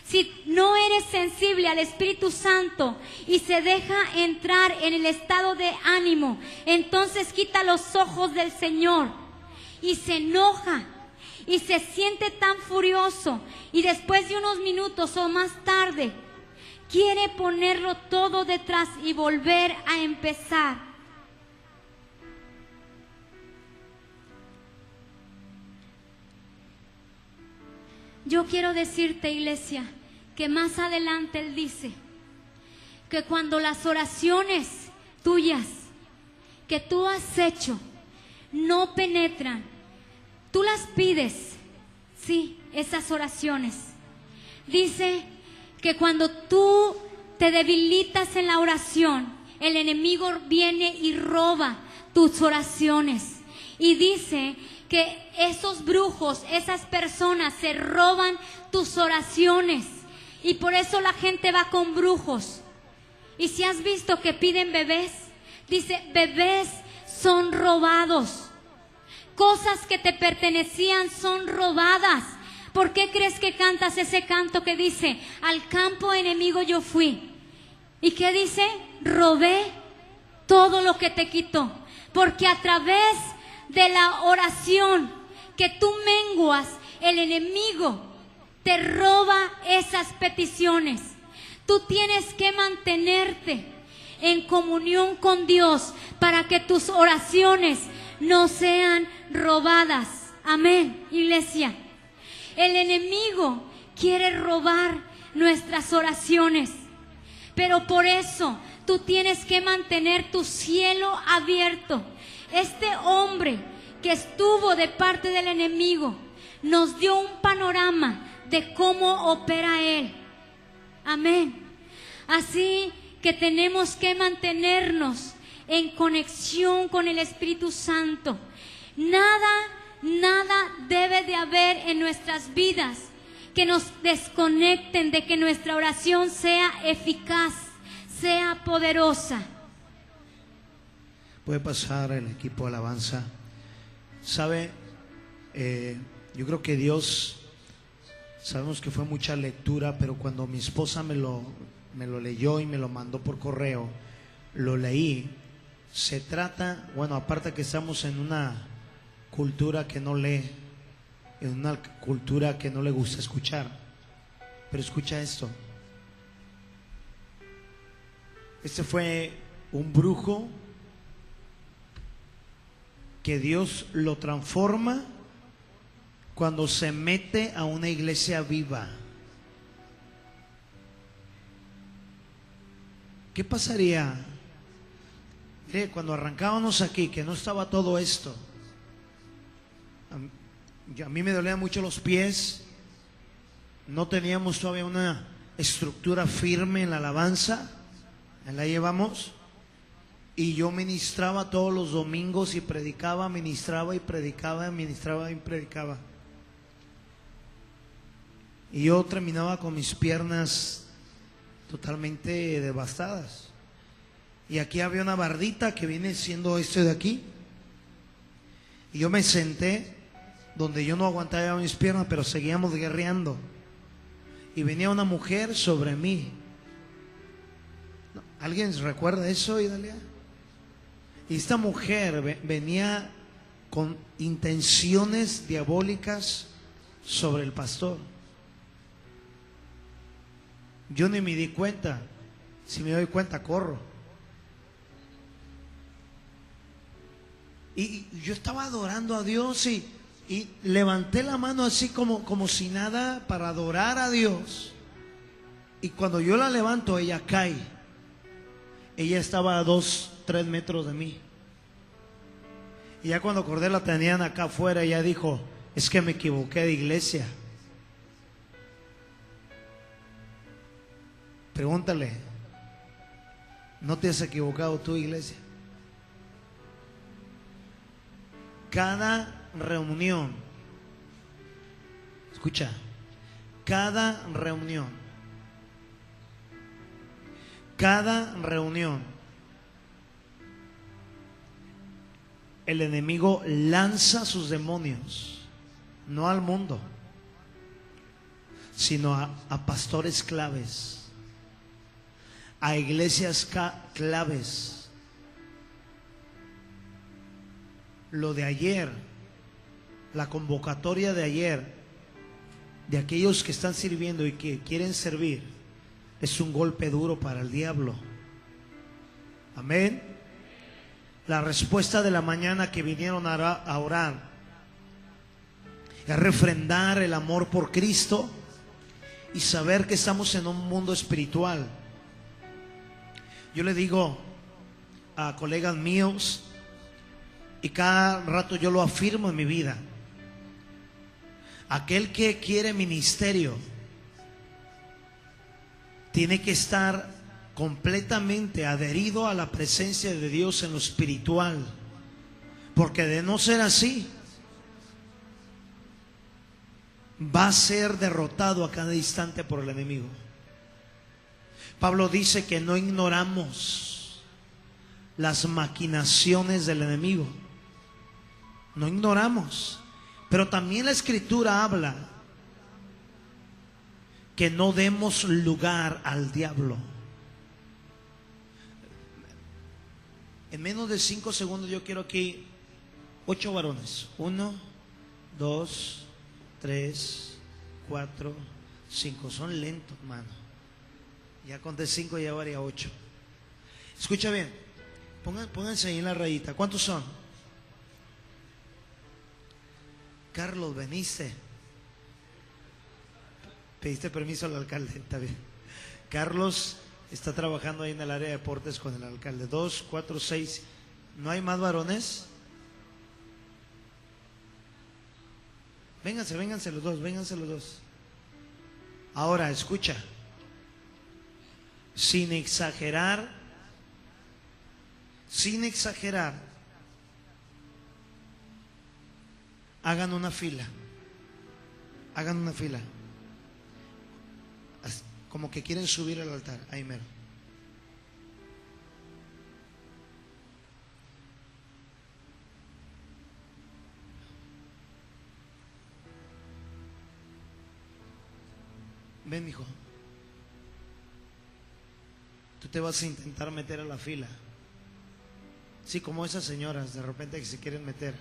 Si no eres sensible al Espíritu Santo y se deja entrar en el estado de ánimo, entonces quita los ojos del Señor y se enoja y se siente tan furioso, y después de unos minutos o más tarde quiere ponerlo todo detrás y volver a empezar. Yo quiero decirte, iglesia, que más adelante Él dice que cuando las oraciones tuyas que tú has hecho no penetran, tú las pides, sí, esas oraciones. Dice que cuando tú te debilitas en la oración, el enemigo viene y roba tus oraciones. Y dice que esos brujos, esas personas se roban tus oraciones. Y por eso la gente va con brujos. Y si has visto que piden bebés, dice, bebés son robados. Cosas que te pertenecían son robadas. ¿Por qué crees que cantas ese canto que dice, al campo enemigo yo fui? ¿Y qué dice? Robé todo lo que te quitó. Porque a través de la oración que tú menguas, el enemigo te roba esas peticiones. Tú tienes que mantenerte en comunión con Dios para que tus oraciones no sean robadas. Amén, iglesia. El enemigo quiere robar nuestras oraciones, pero por eso tú tienes que mantener tu cielo abierto. Este hombre que estuvo de parte del enemigo nos dio un panorama de cómo opera él. Amén. Así que tenemos que mantenernos en conexión con el Espíritu Santo. Nada debe de haber en nuestras vidas que nos desconecten de que nuestra oración sea eficaz, sea poderosa. Puede pasar el equipo de alabanza. ¿Sabe? Yo creo que Dios, sabemos que fue mucha lectura, pero cuando mi esposa me lo leyó y me lo mandó por correo, lo leí. Se trata, bueno, aparte que estamos en una cultura que no lee, en una cultura que no le gusta escuchar. Pero escucha esto. Este fue un brujo que Dios lo transforma cuando se mete a una iglesia viva. ¿Qué pasaría? Mire, cuando arrancábamos aquí, que no estaba todo esto, a mí me dolían mucho los pies, no teníamos todavía una estructura firme en la alabanza, la llevamos, y yo ministraba todos los domingos y predicaba, ministraba y predicaba, ministraba y predicaba. Y yo terminaba con mis piernas totalmente devastadas. Y aquí había una bardita que viene siendo este de aquí. Y yo me senté donde yo no aguantaba mis piernas, pero seguíamos guerreando. Y venía una mujer sobre mí. ¿Alguien recuerda eso, Idalia? Y esta mujer venía con intenciones diabólicas sobre el pastor. Yo ni me di cuenta. Si me doy cuenta, corro. Y yo estaba adorando a Dios y levanté la mano así como si nada para adorar a Dios. Y cuando yo la levanto, ella cae. Ella estaba a 2-3 metros de mí. Y ya cuando acordé la tenían acá afuera, ella dijo: es que me equivoqué de iglesia. Pregúntale, ¿no te has equivocado tú, iglesia? Cada reunión, escucha, cada reunión, el enemigo lanza sus demonios, no al mundo, sino a pastores claves, a iglesias claves. Lo de ayer, la convocatoria de ayer, de aquellos que están sirviendo y que quieren servir, es un golpe duro para el diablo. Amén. La respuesta de la mañana que vinieron a orar, a refrendar el amor por Cristo y saber que estamos en un mundo espiritual. Yo le digo a colegas míos, y cada rato yo lo afirmo en mi vida: aquel que quiere ministerio tiene que estar completamente adherido a la presencia de Dios en lo espiritual, porque de no ser así, va a ser derrotado a cada instante por el enemigo. Pablo dice que no ignoramos las maquinaciones del enemigo. No ignoramos. Pero también la Escritura habla que no demos lugar al diablo. En menos de 5 segundos yo quiero aquí 8 varones. 1, 2, 3, 4, 5. Son lentos, hermano. Ya conté 5 y ya varía 8. Escucha bien. Pónganse ahí en la rayita. ¿Cuántos son? Carlos, veniste. Pediste permiso al alcalde. Está bien. Carlos está trabajando ahí en el área de deportes con el alcalde. 2, 4, 6. ¿No hay más varones? Vénganse los dos. Ahora, escucha. Sin exagerar, hagan una fila. Como que quieren subir al altar. Ahí mero. Ven, hijo. Tú te vas a intentar meter a la fila. Sí, como esas señoras de repente que se quieren meter.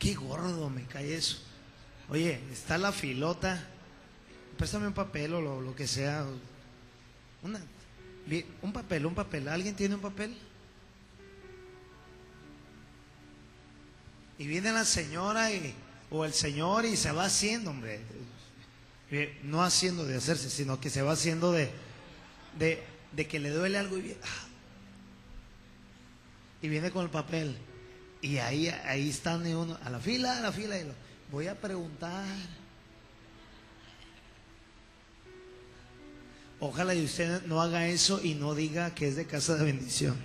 qué gordo me cae eso. Oye, está la filota, préstame un papel o lo que sea. Un papel. ¿Alguien tiene un papel? Y viene la señora o el señor y se va haciendo, hombre. No haciendo de hacerse, sino que se va haciendo de que le duele algo y viene con el papel. Y ahí están uno, a la fila, y voy a preguntar. Ojalá y usted no haga eso y no diga que es de casa de bendición.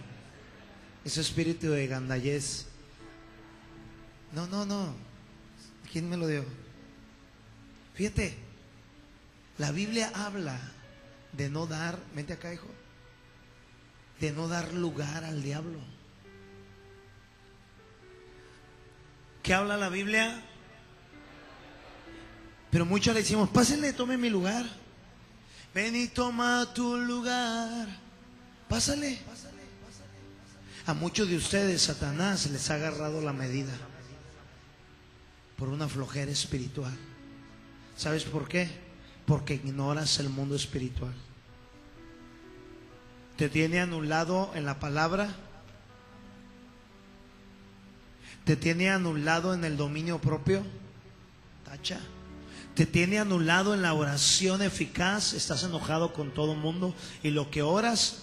Ese espíritu de gandallez. No. ¿Quién me lo dio? Fíjate, la Biblia habla de no dar, vente acá, hijo, de no dar lugar al diablo. ¿Qué habla la Biblia? Pero muchos le decimos, pásenle, tome mi lugar. Ven y toma tu lugar. Pásale. A muchos de ustedes Satanás les ha agarrado la medida por una flojera espiritual. ¿Sabes por qué? Porque ignoras el mundo espiritual. Te tiene anulado en la palabra. Te tiene anulado en el dominio propio. Tacha. Te tiene anulado en la oración eficaz. Estás enojado con todo el mundo y lo que oras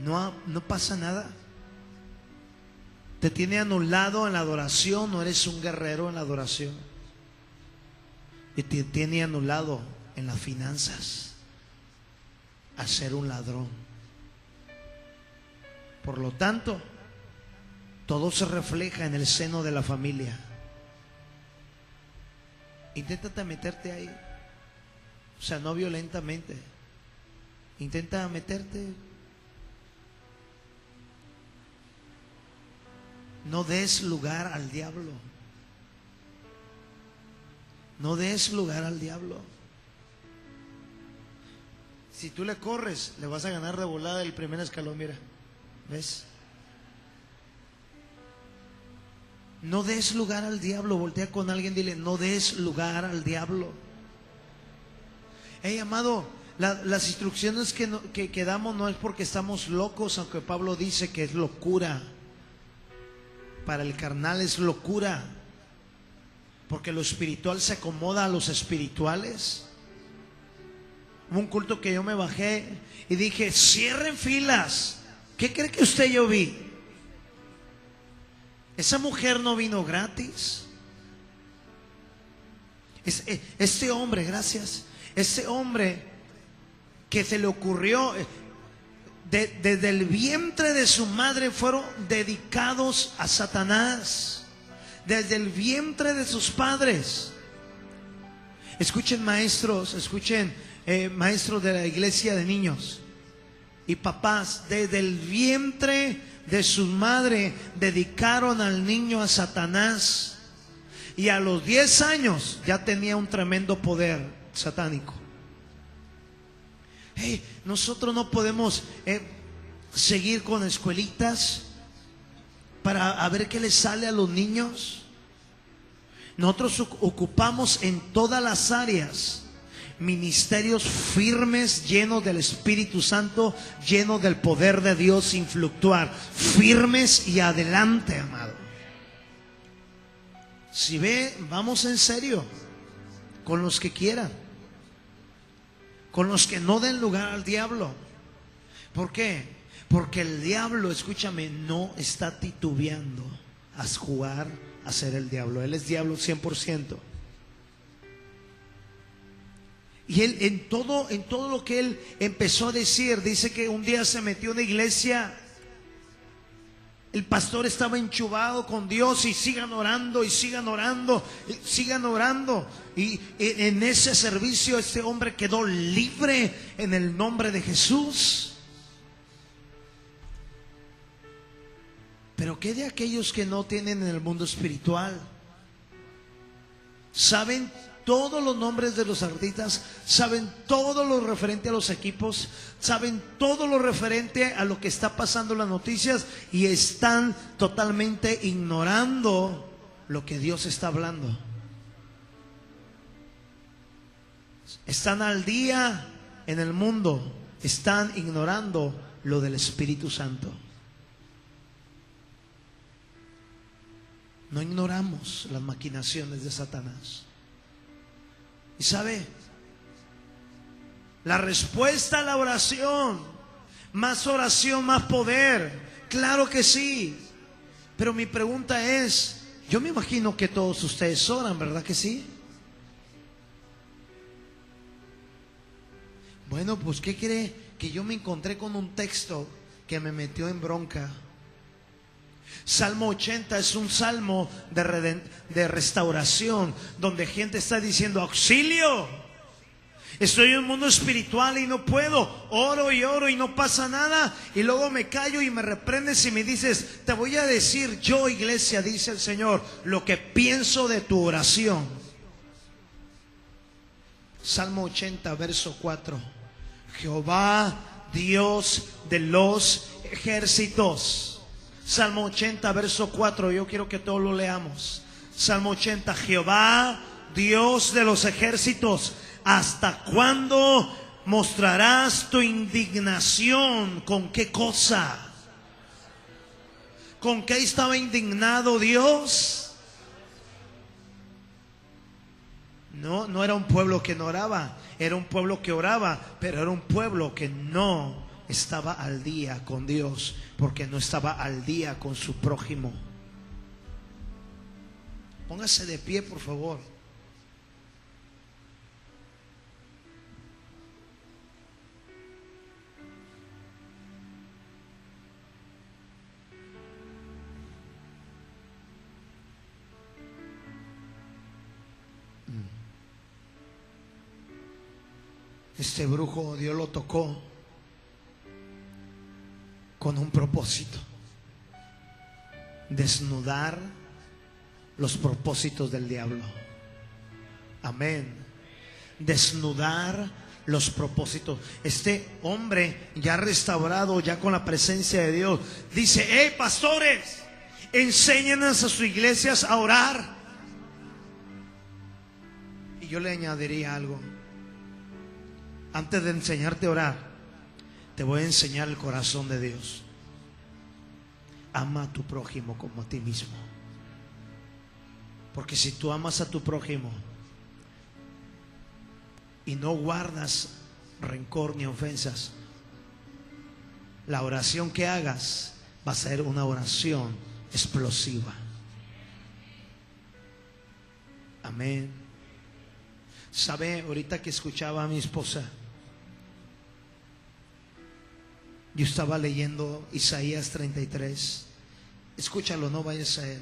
no pasa nada. Te tiene anulado en la adoración. No eres un guerrero en la adoración. Y te tiene anulado en las finanzas a ser un ladrón. Por lo tanto, todo se refleja en el seno de la familia. Inténtate meterte ahí. O sea, no violentamente. Intenta meterte. No des lugar al diablo. No des lugar al diablo. Si tú le corres, le vas a ganar de volada el primer escalón, mira. ¿Ves? No des lugar al diablo. Voltea con alguien, dile, no des lugar al diablo. Hey, amado, las instrucciones que damos no es porque estamos locos, aunque Pablo dice que es locura. Para el carnal es locura, porque lo espiritual se acomoda a los espirituales. Hubo un culto que yo me bajé y dije, cierren filas. ¿Qué cree que usted yo vi? Esa mujer no vino gratis. Este hombre, gracias. Este hombre que se le ocurrió, desde el vientre de su madre fueron dedicados a Satanás. Desde el vientre de sus padres. Escuchen, maestros, maestros de la iglesia de niños y papás, desde el vientre de su madre dedicaron al niño a Satanás. Y a los 10 años ya tenía un tremendo poder satánico. Hey, nosotros no podemos seguir con escuelitas para ver qué les sale a los niños. Nosotros ocupamos en todas las áreas ministerios firmes, llenos del Espíritu Santo, llenos del poder de Dios sin fluctuar, firmes y adelante, amado. Si ve, vamos en serio con los que quieran, con los que no den lugar al diablo. ¿Por qué? Porque el diablo, escúchame, no está titubeando a jugar a ser el diablo. Él es diablo 100%. Y él en todo lo que él empezó a decir, dice que un día se metió en una iglesia. El pastor estaba enchubado con Dios y sigan orando y sigan orando, sigan orando. Y en ese servicio este hombre quedó libre en el nombre de Jesús. Pero ¿qué de aquellos que no tienen en el mundo espiritual? ¿Saben todos los nombres de los artistas? ¿Saben todo lo referente a los equipos? ¿Saben todo lo referente a lo que está pasando en las noticias? Y están totalmente ignorando lo que Dios está hablando. Están al día en el mundo, están ignorando lo del Espíritu Santo. No ignoramos las maquinaciones de Satanás. Y sabe, la respuesta a la oración, más poder, claro que sí. Pero mi pregunta es, yo me imagino que todos ustedes oran, ¿verdad que sí? Bueno, pues ¿qué cree? Que yo me encontré con un texto que me metió en bronca. Salmo 80 es un salmo de restauración, donde gente está diciendo: auxilio, estoy en un mundo espiritual y no puedo, oro y no pasa nada, y luego me callo y me reprendes y me dices: te voy a decir yo, iglesia, dice el Señor, lo que pienso de tu oración. Salmo 80, verso 4. Jehová, Dios de los ejércitos. Salmo 80, verso 4, yo quiero que todos lo leamos. Salmo 80, Jehová, Dios de los ejércitos, ¿hasta cuándo mostrarás tu indignación? ¿Con qué cosa? ¿Con qué estaba indignado Dios? No era un pueblo que no oraba, era un pueblo que oraba, pero era un pueblo que no estaba al día con Dios, porque no estaba al día con su prójimo. Póngase de pie, por favor. Este brujo, Dios lo tocó con un propósito: desnudar los propósitos del diablo. Amén. Desnudar los propósitos. Este hombre ya restaurado, ya con la presencia de Dios, dice: hey, pastores, enséñenos a sus iglesias a orar. Y yo le añadiría algo: antes de enseñarte a orar, te voy a enseñar el corazón de Dios. Ama a tu prójimo como a ti mismo. Porque si tú amas a tu prójimo y no guardas rencor ni ofensas, la oración que hagas va a ser una oración explosiva. Amén. ¿Sabe? Ahorita que escuchaba a mi esposa, yo estaba leyendo Isaías 33. Escúchalo, no vayas a él.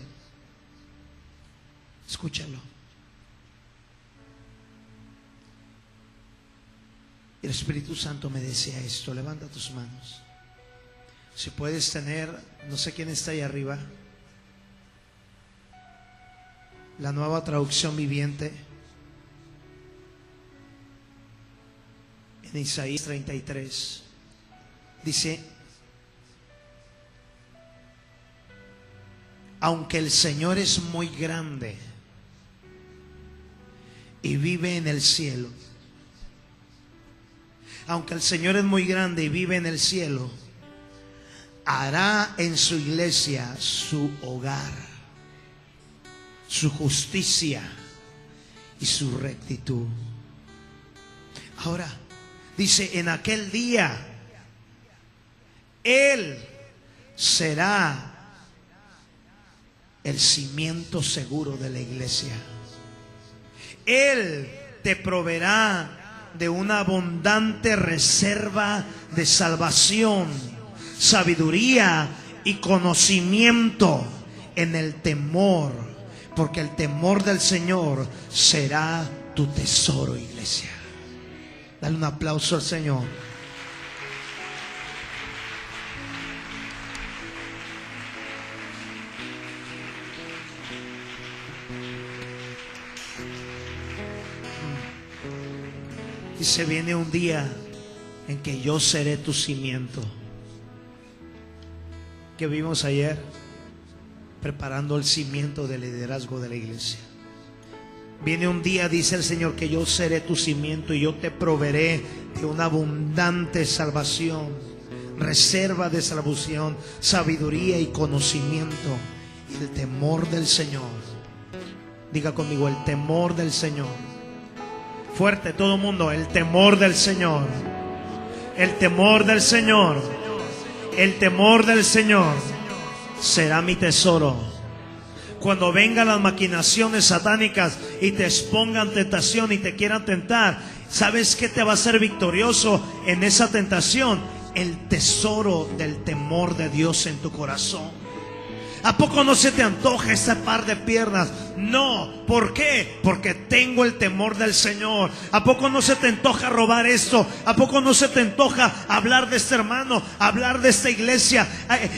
Escúchalo. El Espíritu Santo me decía esto: levanta tus manos. Si puedes tener, no sé quién está ahí arriba, la Nueva Traducción Viviente, en Isaías 33. Dice: aunque el Señor es muy grande y vive en el cielo, aunque el Señor es muy grande y vive en el cielo, hará en su iglesia su hogar, su justicia y su rectitud. Ahora dice: en aquel día Él será el cimiento seguro de la iglesia. Él te proveerá de una abundante reserva de salvación, sabiduría y conocimiento en el temor, porque el temor del Señor será tu tesoro, iglesia. Dale un aplauso al Señor. Y se viene un día en que yo seré tu cimiento. ¿Qué vimos ayer? preparando el cimiento del liderazgo de la iglesia. Viene un día, dice el Señor, que yo seré tu cimiento y yo te proveeré de una abundante salvación, reserva de salvación, sabiduría y conocimiento y el temor del Señor. Diga conmigo, el temor del Señor. Fuerte todo el mundo, el temor del Señor. El temor del Señor. El temor del Señor será mi tesoro. Cuando vengan las maquinaciones satánicas y te expongan tentación y te quieran tentar, ¿sabes qué te va a hacer victorioso en esa tentación? El tesoro del temor de Dios en tu corazón. ¿A poco no se te antoja ese par de piernas? No. ¿Por qué? Porque tengo el temor del Señor. ¿A poco no se te antoja robar esto? ¿A poco no se te antoja hablar de este hermano, hablar de esta iglesia,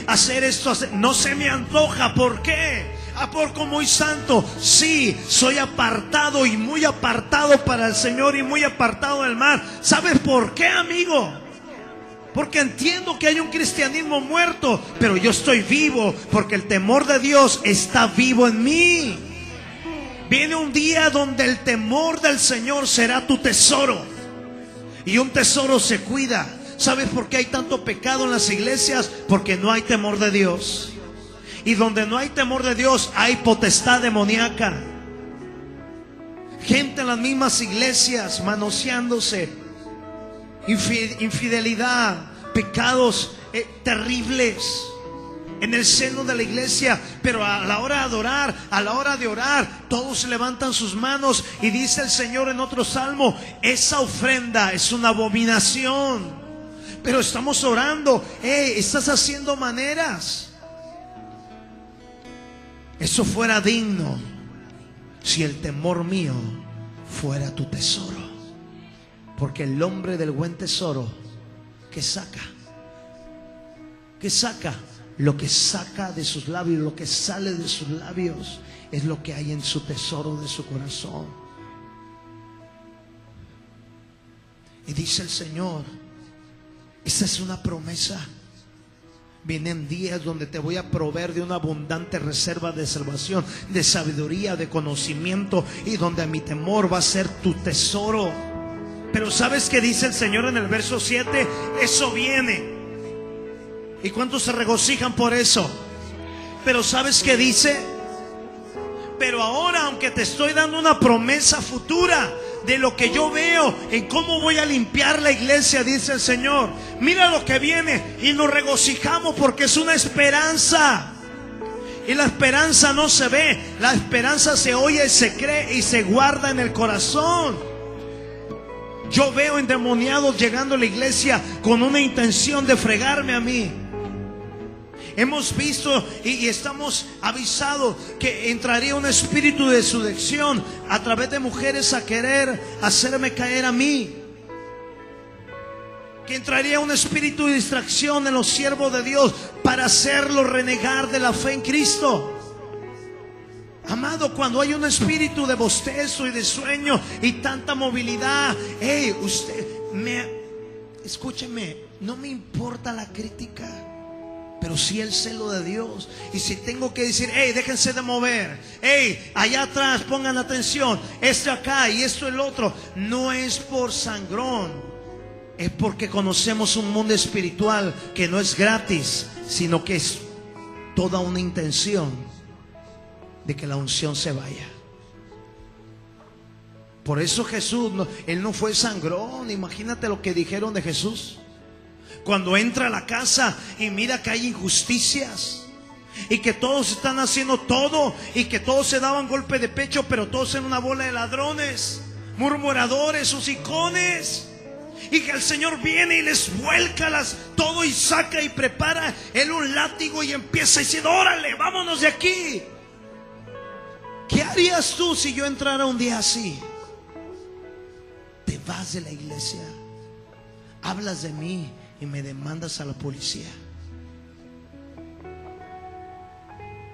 hacer esto? No se me antoja. ¿Por qué? ¿A poco muy santo? Sí, soy apartado y muy apartado para el Señor y muy apartado del mal. ¿Sabes por qué, amigo? Porque entiendo que hay un cristianismo muerto, pero yo estoy vivo porque el temor de Dios está vivo en mí. Viene un día donde el temor del Señor será tu tesoro. Y un tesoro se cuida. ¿Sabes por qué hay tanto pecado en las iglesias? Porque no hay temor de Dios. Y donde no hay temor de Dios hay potestad demoníaca. Gente en las mismas iglesias manoseándose, infidelidad, pecados terribles en el seno de la iglesia. Pero a la hora de adorar, a la hora de orar, todos levantan sus manos y dice el Señor en otro salmo: esa ofrenda es una abominación. Pero estamos orando, estás haciendo maneras. Eso fuera digno si el temor mío fuera tu tesoro. Porque el hombre del buen tesoro, ¿qué saca? ¿Qué saca? Lo que saca de sus labios, lo que sale de sus labios, es lo que hay en su tesoro de su corazón. Y dice el Señor, esta es una promesa. Vienen días donde te voy a proveer de una abundante reserva de salvación, de sabiduría, de conocimiento, y donde mi temor va a ser tu tesoro. Pero ¿sabes qué dice el Señor en el verso 7? Eso viene. ¿Y cuántos se regocijan por eso? Pero ¿sabes qué dice? Pero ahora, aunque te estoy dando una promesa futura de lo que yo veo en cómo voy a limpiar la iglesia, dice el Señor, mira lo que viene, y nos regocijamos porque es una esperanza. Y la esperanza no se ve, la esperanza se oye y se cree y se guarda en el corazón. Yo veo endemoniados llegando a la iglesia con una intención de fregarme a mí. Hemos visto y estamos avisados que entraría un espíritu de seducción a través de mujeres a querer hacerme caer a mí. Que entraría un espíritu de distracción en los siervos de Dios para hacerlos renegar de la fe en Cristo. Amado, cuando hay un espíritu de bostezo y de sueño y tanta movilidad, escúcheme, no me importa la crítica, pero sí el celo de Dios. Y si tengo que decir, déjense de mover, allá atrás pongan atención, esto acá y esto el otro, no es por sangrón, es porque conocemos un mundo espiritual que no es gratis, sino que es toda una intención de que la unción se vaya. Por eso Jesús, Él no fue sangrón. Imagínate lo que dijeron de Jesús cuando entra a la casa y mira que hay injusticias y que todos están haciendo todo y que todos se daban golpe de pecho, pero todos en una bola de ladrones, murmuradores, hocicones. Y que el Señor viene y les vuelca todo y saca y prepara Él un látigo y empieza diciendo: órale, vámonos de aquí. ¿Qué harías tú si yo entrara un día así? Te vas de la iglesia, hablas de mí y me demandas a la policía.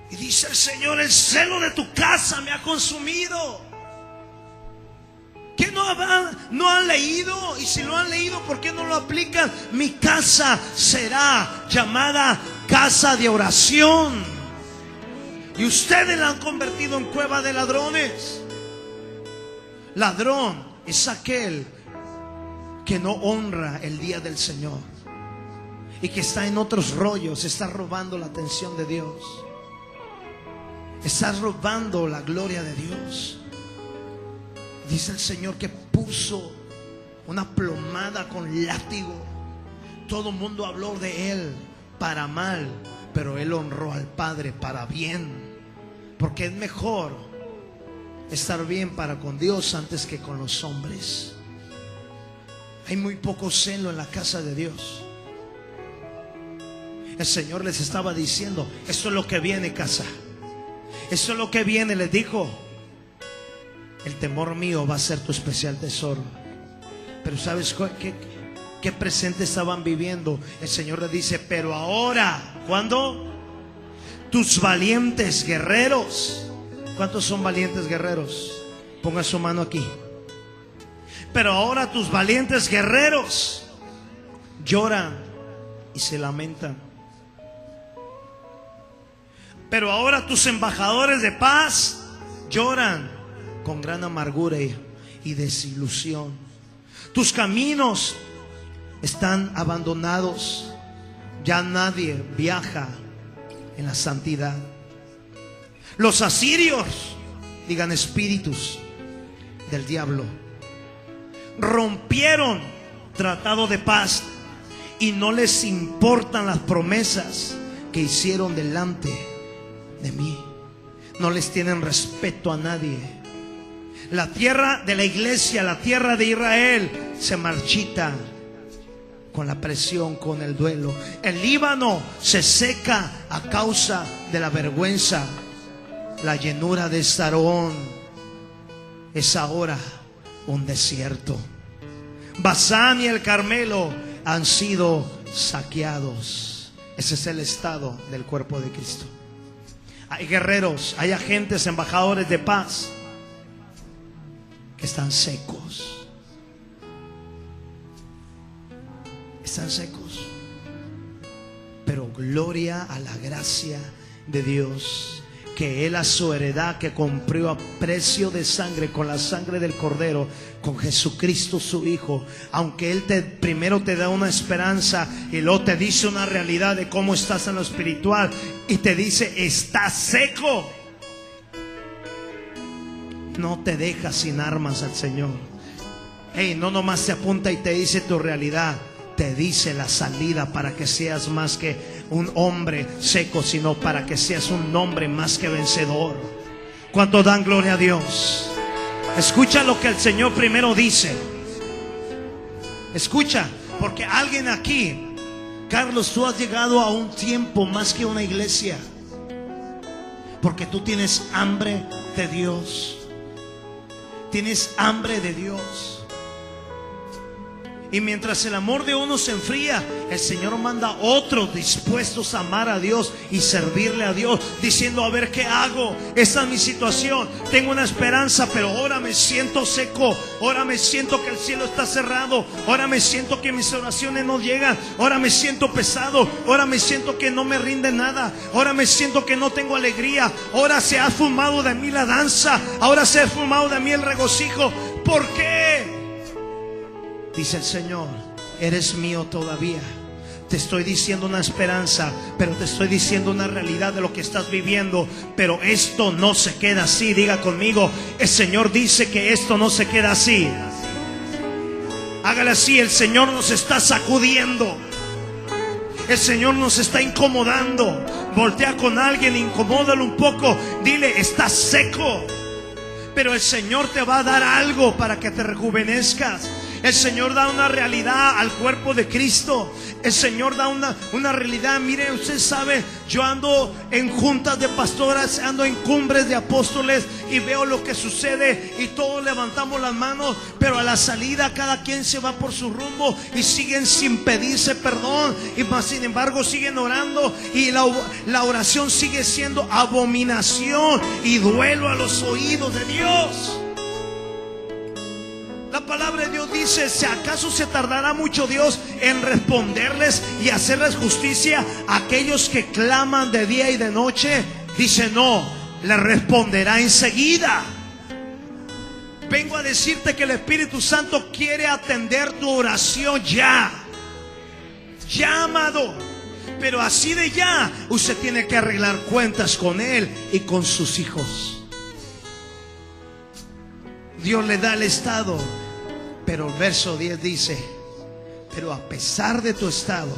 Y dice el Señor: el celo de tu casa me ha consumido. ¿Qué no han leído? Y si lo han leído, ¿por qué no lo aplican? Mi casa será llamada casa de oración. Y ustedes la han convertido en cueva de ladrones. Ladrón es aquel que no honra el día del Señor y que está en otros rollos, está robando la atención de Dios, está robando la gloria de Dios. Dice el Señor que puso una plomada con látigo. Todo el mundo habló de Él para mal, pero Él honró al Padre para bien, porque es mejor estar bien para con Dios antes que con los hombres. Hay muy poco celo en la casa de Dios. El Señor les estaba diciendo: esto es lo que viene, casa. Esto es lo que viene. Les dijo: el temor mío va a ser tu especial tesoro. Pero ¿sabes qué presente estaban viviendo? El Señor les dice: pero ahora, ¿cuándo? Tus valientes guerreros. ¿Cuántos son valientes guerreros? Ponga su mano aquí. Pero ahora tus valientes guerreros lloran y se lamentan. Pero ahora tus embajadores de paz lloran con gran amargura y desilusión. Tus caminos están abandonados. Ya nadie viaja en la santidad. Los asirios, digan espíritus del diablo, rompieron tratado de paz y no les importan las promesas que hicieron delante de mí. No les tienen respeto a nadie. La tierra de la iglesia, la tierra de Israel, se marchita con la presión, con el duelo. El Líbano se seca a causa de la vergüenza. La llanura de Sarón es ahora un desierto. Basán y el Carmelo han sido saqueados. Ese es el estado del cuerpo de Cristo. Hay guerreros, hay agentes, embajadores de paz que están secos. Están secos. Pero gloria a la gracia de Dios, que Él a su heredad que compró a precio de sangre, con la sangre del Cordero, con Jesucristo su Hijo. Aunque Él primero te da una esperanza y luego te dice una realidad de cómo estás en lo espiritual, y te dice: estás seco. No te deja sin armas al Señor. No nomás te apunta y te dice tu realidad, te dice la salida para que seas más que un hombre seco, sino para que seas un hombre más que vencedor. ¿Cuánto dan gloria a Dios? Escucha lo que el Señor primero dice. Escucha, porque alguien aquí, Carlos, tú has llegado a un tiempo más que una iglesia, porque tú tienes hambre de Dios. Tienes hambre de Dios. Y mientras el amor de uno se enfría, el Señor manda a otros dispuestos a amar a Dios y servirle a Dios, diciendo: a ver qué hago, esta es mi situación, tengo una esperanza, pero ahora me siento seco, ahora me siento que el cielo está cerrado, ahora me siento que mis oraciones no llegan, ahora me siento pesado, ahora me siento que no me rinde nada, ahora me siento que no tengo alegría, ahora se ha fumado de mí la danza, ahora se ha fumado de mí el regocijo. ¿Por qué? Dice el Señor: eres mío todavía. Te estoy diciendo una esperanza, pero te estoy diciendo una realidad de lo que estás viviendo. Pero esto no se queda así. Diga conmigo: el Señor dice que esto no se queda así. Hágale así: el Señor nos está sacudiendo. El Señor nos está incomodando. Voltea con alguien, incomódalo un poco. Dile: estás seco, pero el Señor te va a dar algo para que te rejuvenezcas. El Señor da una realidad al cuerpo de Cristo. El Señor da una realidad. Mire, usted sabe, yo ando en juntas de pastoras, ando en cumbres de apóstoles y veo lo que sucede y todos levantamos las manos, pero a la salida cada quien se va por su rumbo y siguen sin pedirse perdón, y más sin embargo siguen orando, y la oración sigue siendo abominación y duelo a los oídos de Dios. La palabra de Dios dice: ¿si acaso se tardará mucho Dios en responderles y hacerles justicia a aquellos que claman de día y de noche? Dice, no, le responderá enseguida. Vengo a decirte que el Espíritu Santo quiere atender tu oración ya. Ya, amado. Pero así de ya, usted tiene que arreglar cuentas con Él y con sus hijos. Dios le da el estado, pero el verso 10 dice, pero a pesar de tu estado,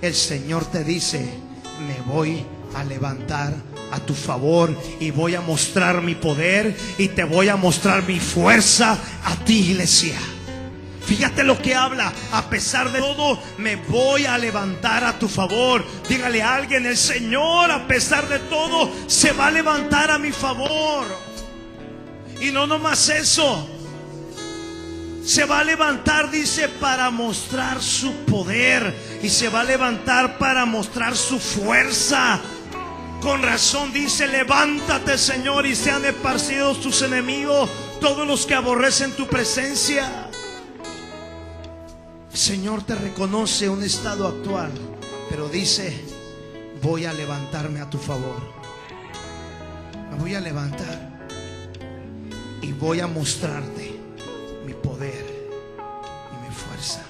el Señor te dice, me voy a levantar a tu favor y voy a mostrar mi poder y te voy a mostrar mi fuerza a ti, iglesia. Fíjate lo que habla, a pesar de todo me voy a levantar a tu favor. Dígale a alguien, el Señor a pesar de todo se va a levantar a mi favor. Y no nomás eso, se va a levantar, dice, para mostrar su poder. Y se va a levantar para mostrar su fuerza. Con razón dice, levántate, Señor, y sean esparcidos tus enemigos, todos los que aborrecen tu presencia. El Señor te reconoce un estado actual, pero dice, voy a levantarme a tu favor. Me voy a levantar y voy a mostrarte mi poder y mi fuerza.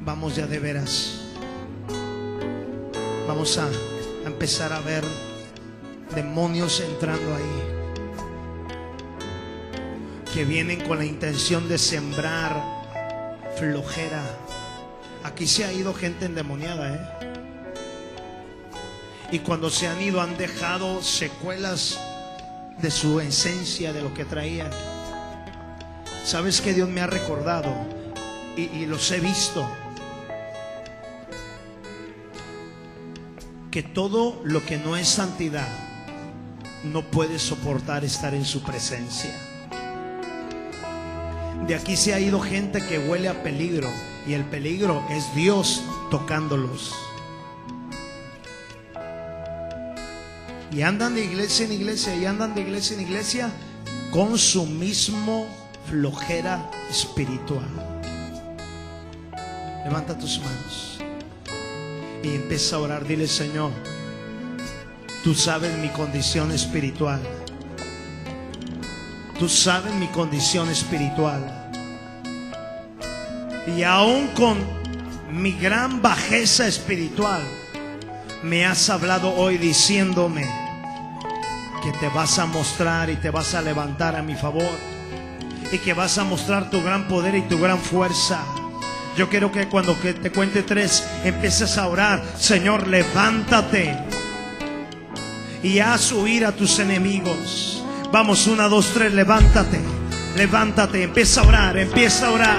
Vamos ya de veras. Vamos a empezar a ver demonios entrando ahí, que vienen con la intención de sembrar flojera. Aquí se ha ido gente endemoniada, y cuando se han ido han dejado secuelas de su esencia, de lo que traían. ¿Sabes que Dios me ha recordado? Y los he visto, que todo lo que no es santidad no puede soportar estar en su presencia. De aquí se ha ido gente que huele a peligro, y el peligro es Dios tocándolos. Y andan de iglesia en iglesia, y andan de iglesia en iglesia con su mismo flojera espiritual. Levanta tus manos y empieza a orar. Dile, Señor, tú sabes mi condición espiritual. Tú sabes mi condición espiritual. Y aún con mi gran bajeza espiritual, me has hablado hoy diciéndome que te vas a mostrar y te vas a levantar a mi favor, y que vas a mostrar tu gran poder y tu gran fuerza. Yo quiero que cuando te cuente 3 empieces a orar. Señor, levántate y haz huir a tus enemigos. Vamos, 1, 2, 3, levántate. Levántate, empieza a orar, empieza a orar,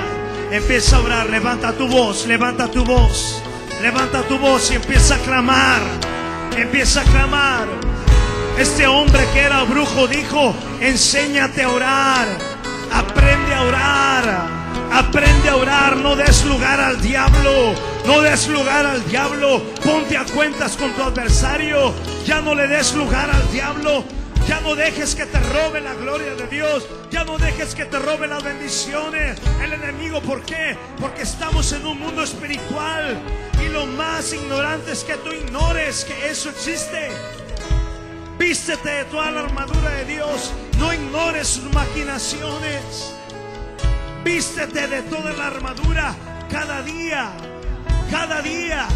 empieza a orar. Levanta tu voz, levanta tu voz, levanta tu voz y empieza a clamar. Empieza a clamar. Este hombre que era brujo dijo, enséñate a orar, aprende a orar. Aprende a orar, no des lugar al diablo. No des lugar al diablo. Ponte a cuentas con tu adversario. Ya no le des lugar al diablo. Ya no dejes que te robe la gloria de Dios. Ya no dejes que te robe las bendiciones el enemigo. ¿Por qué? Porque estamos en un mundo espiritual, y lo más ignorante es que tú ignores que eso existe. Vístete de toda la armadura de Dios. No ignores sus maquinaciones. Vístete de toda la armadura cada día, cada día.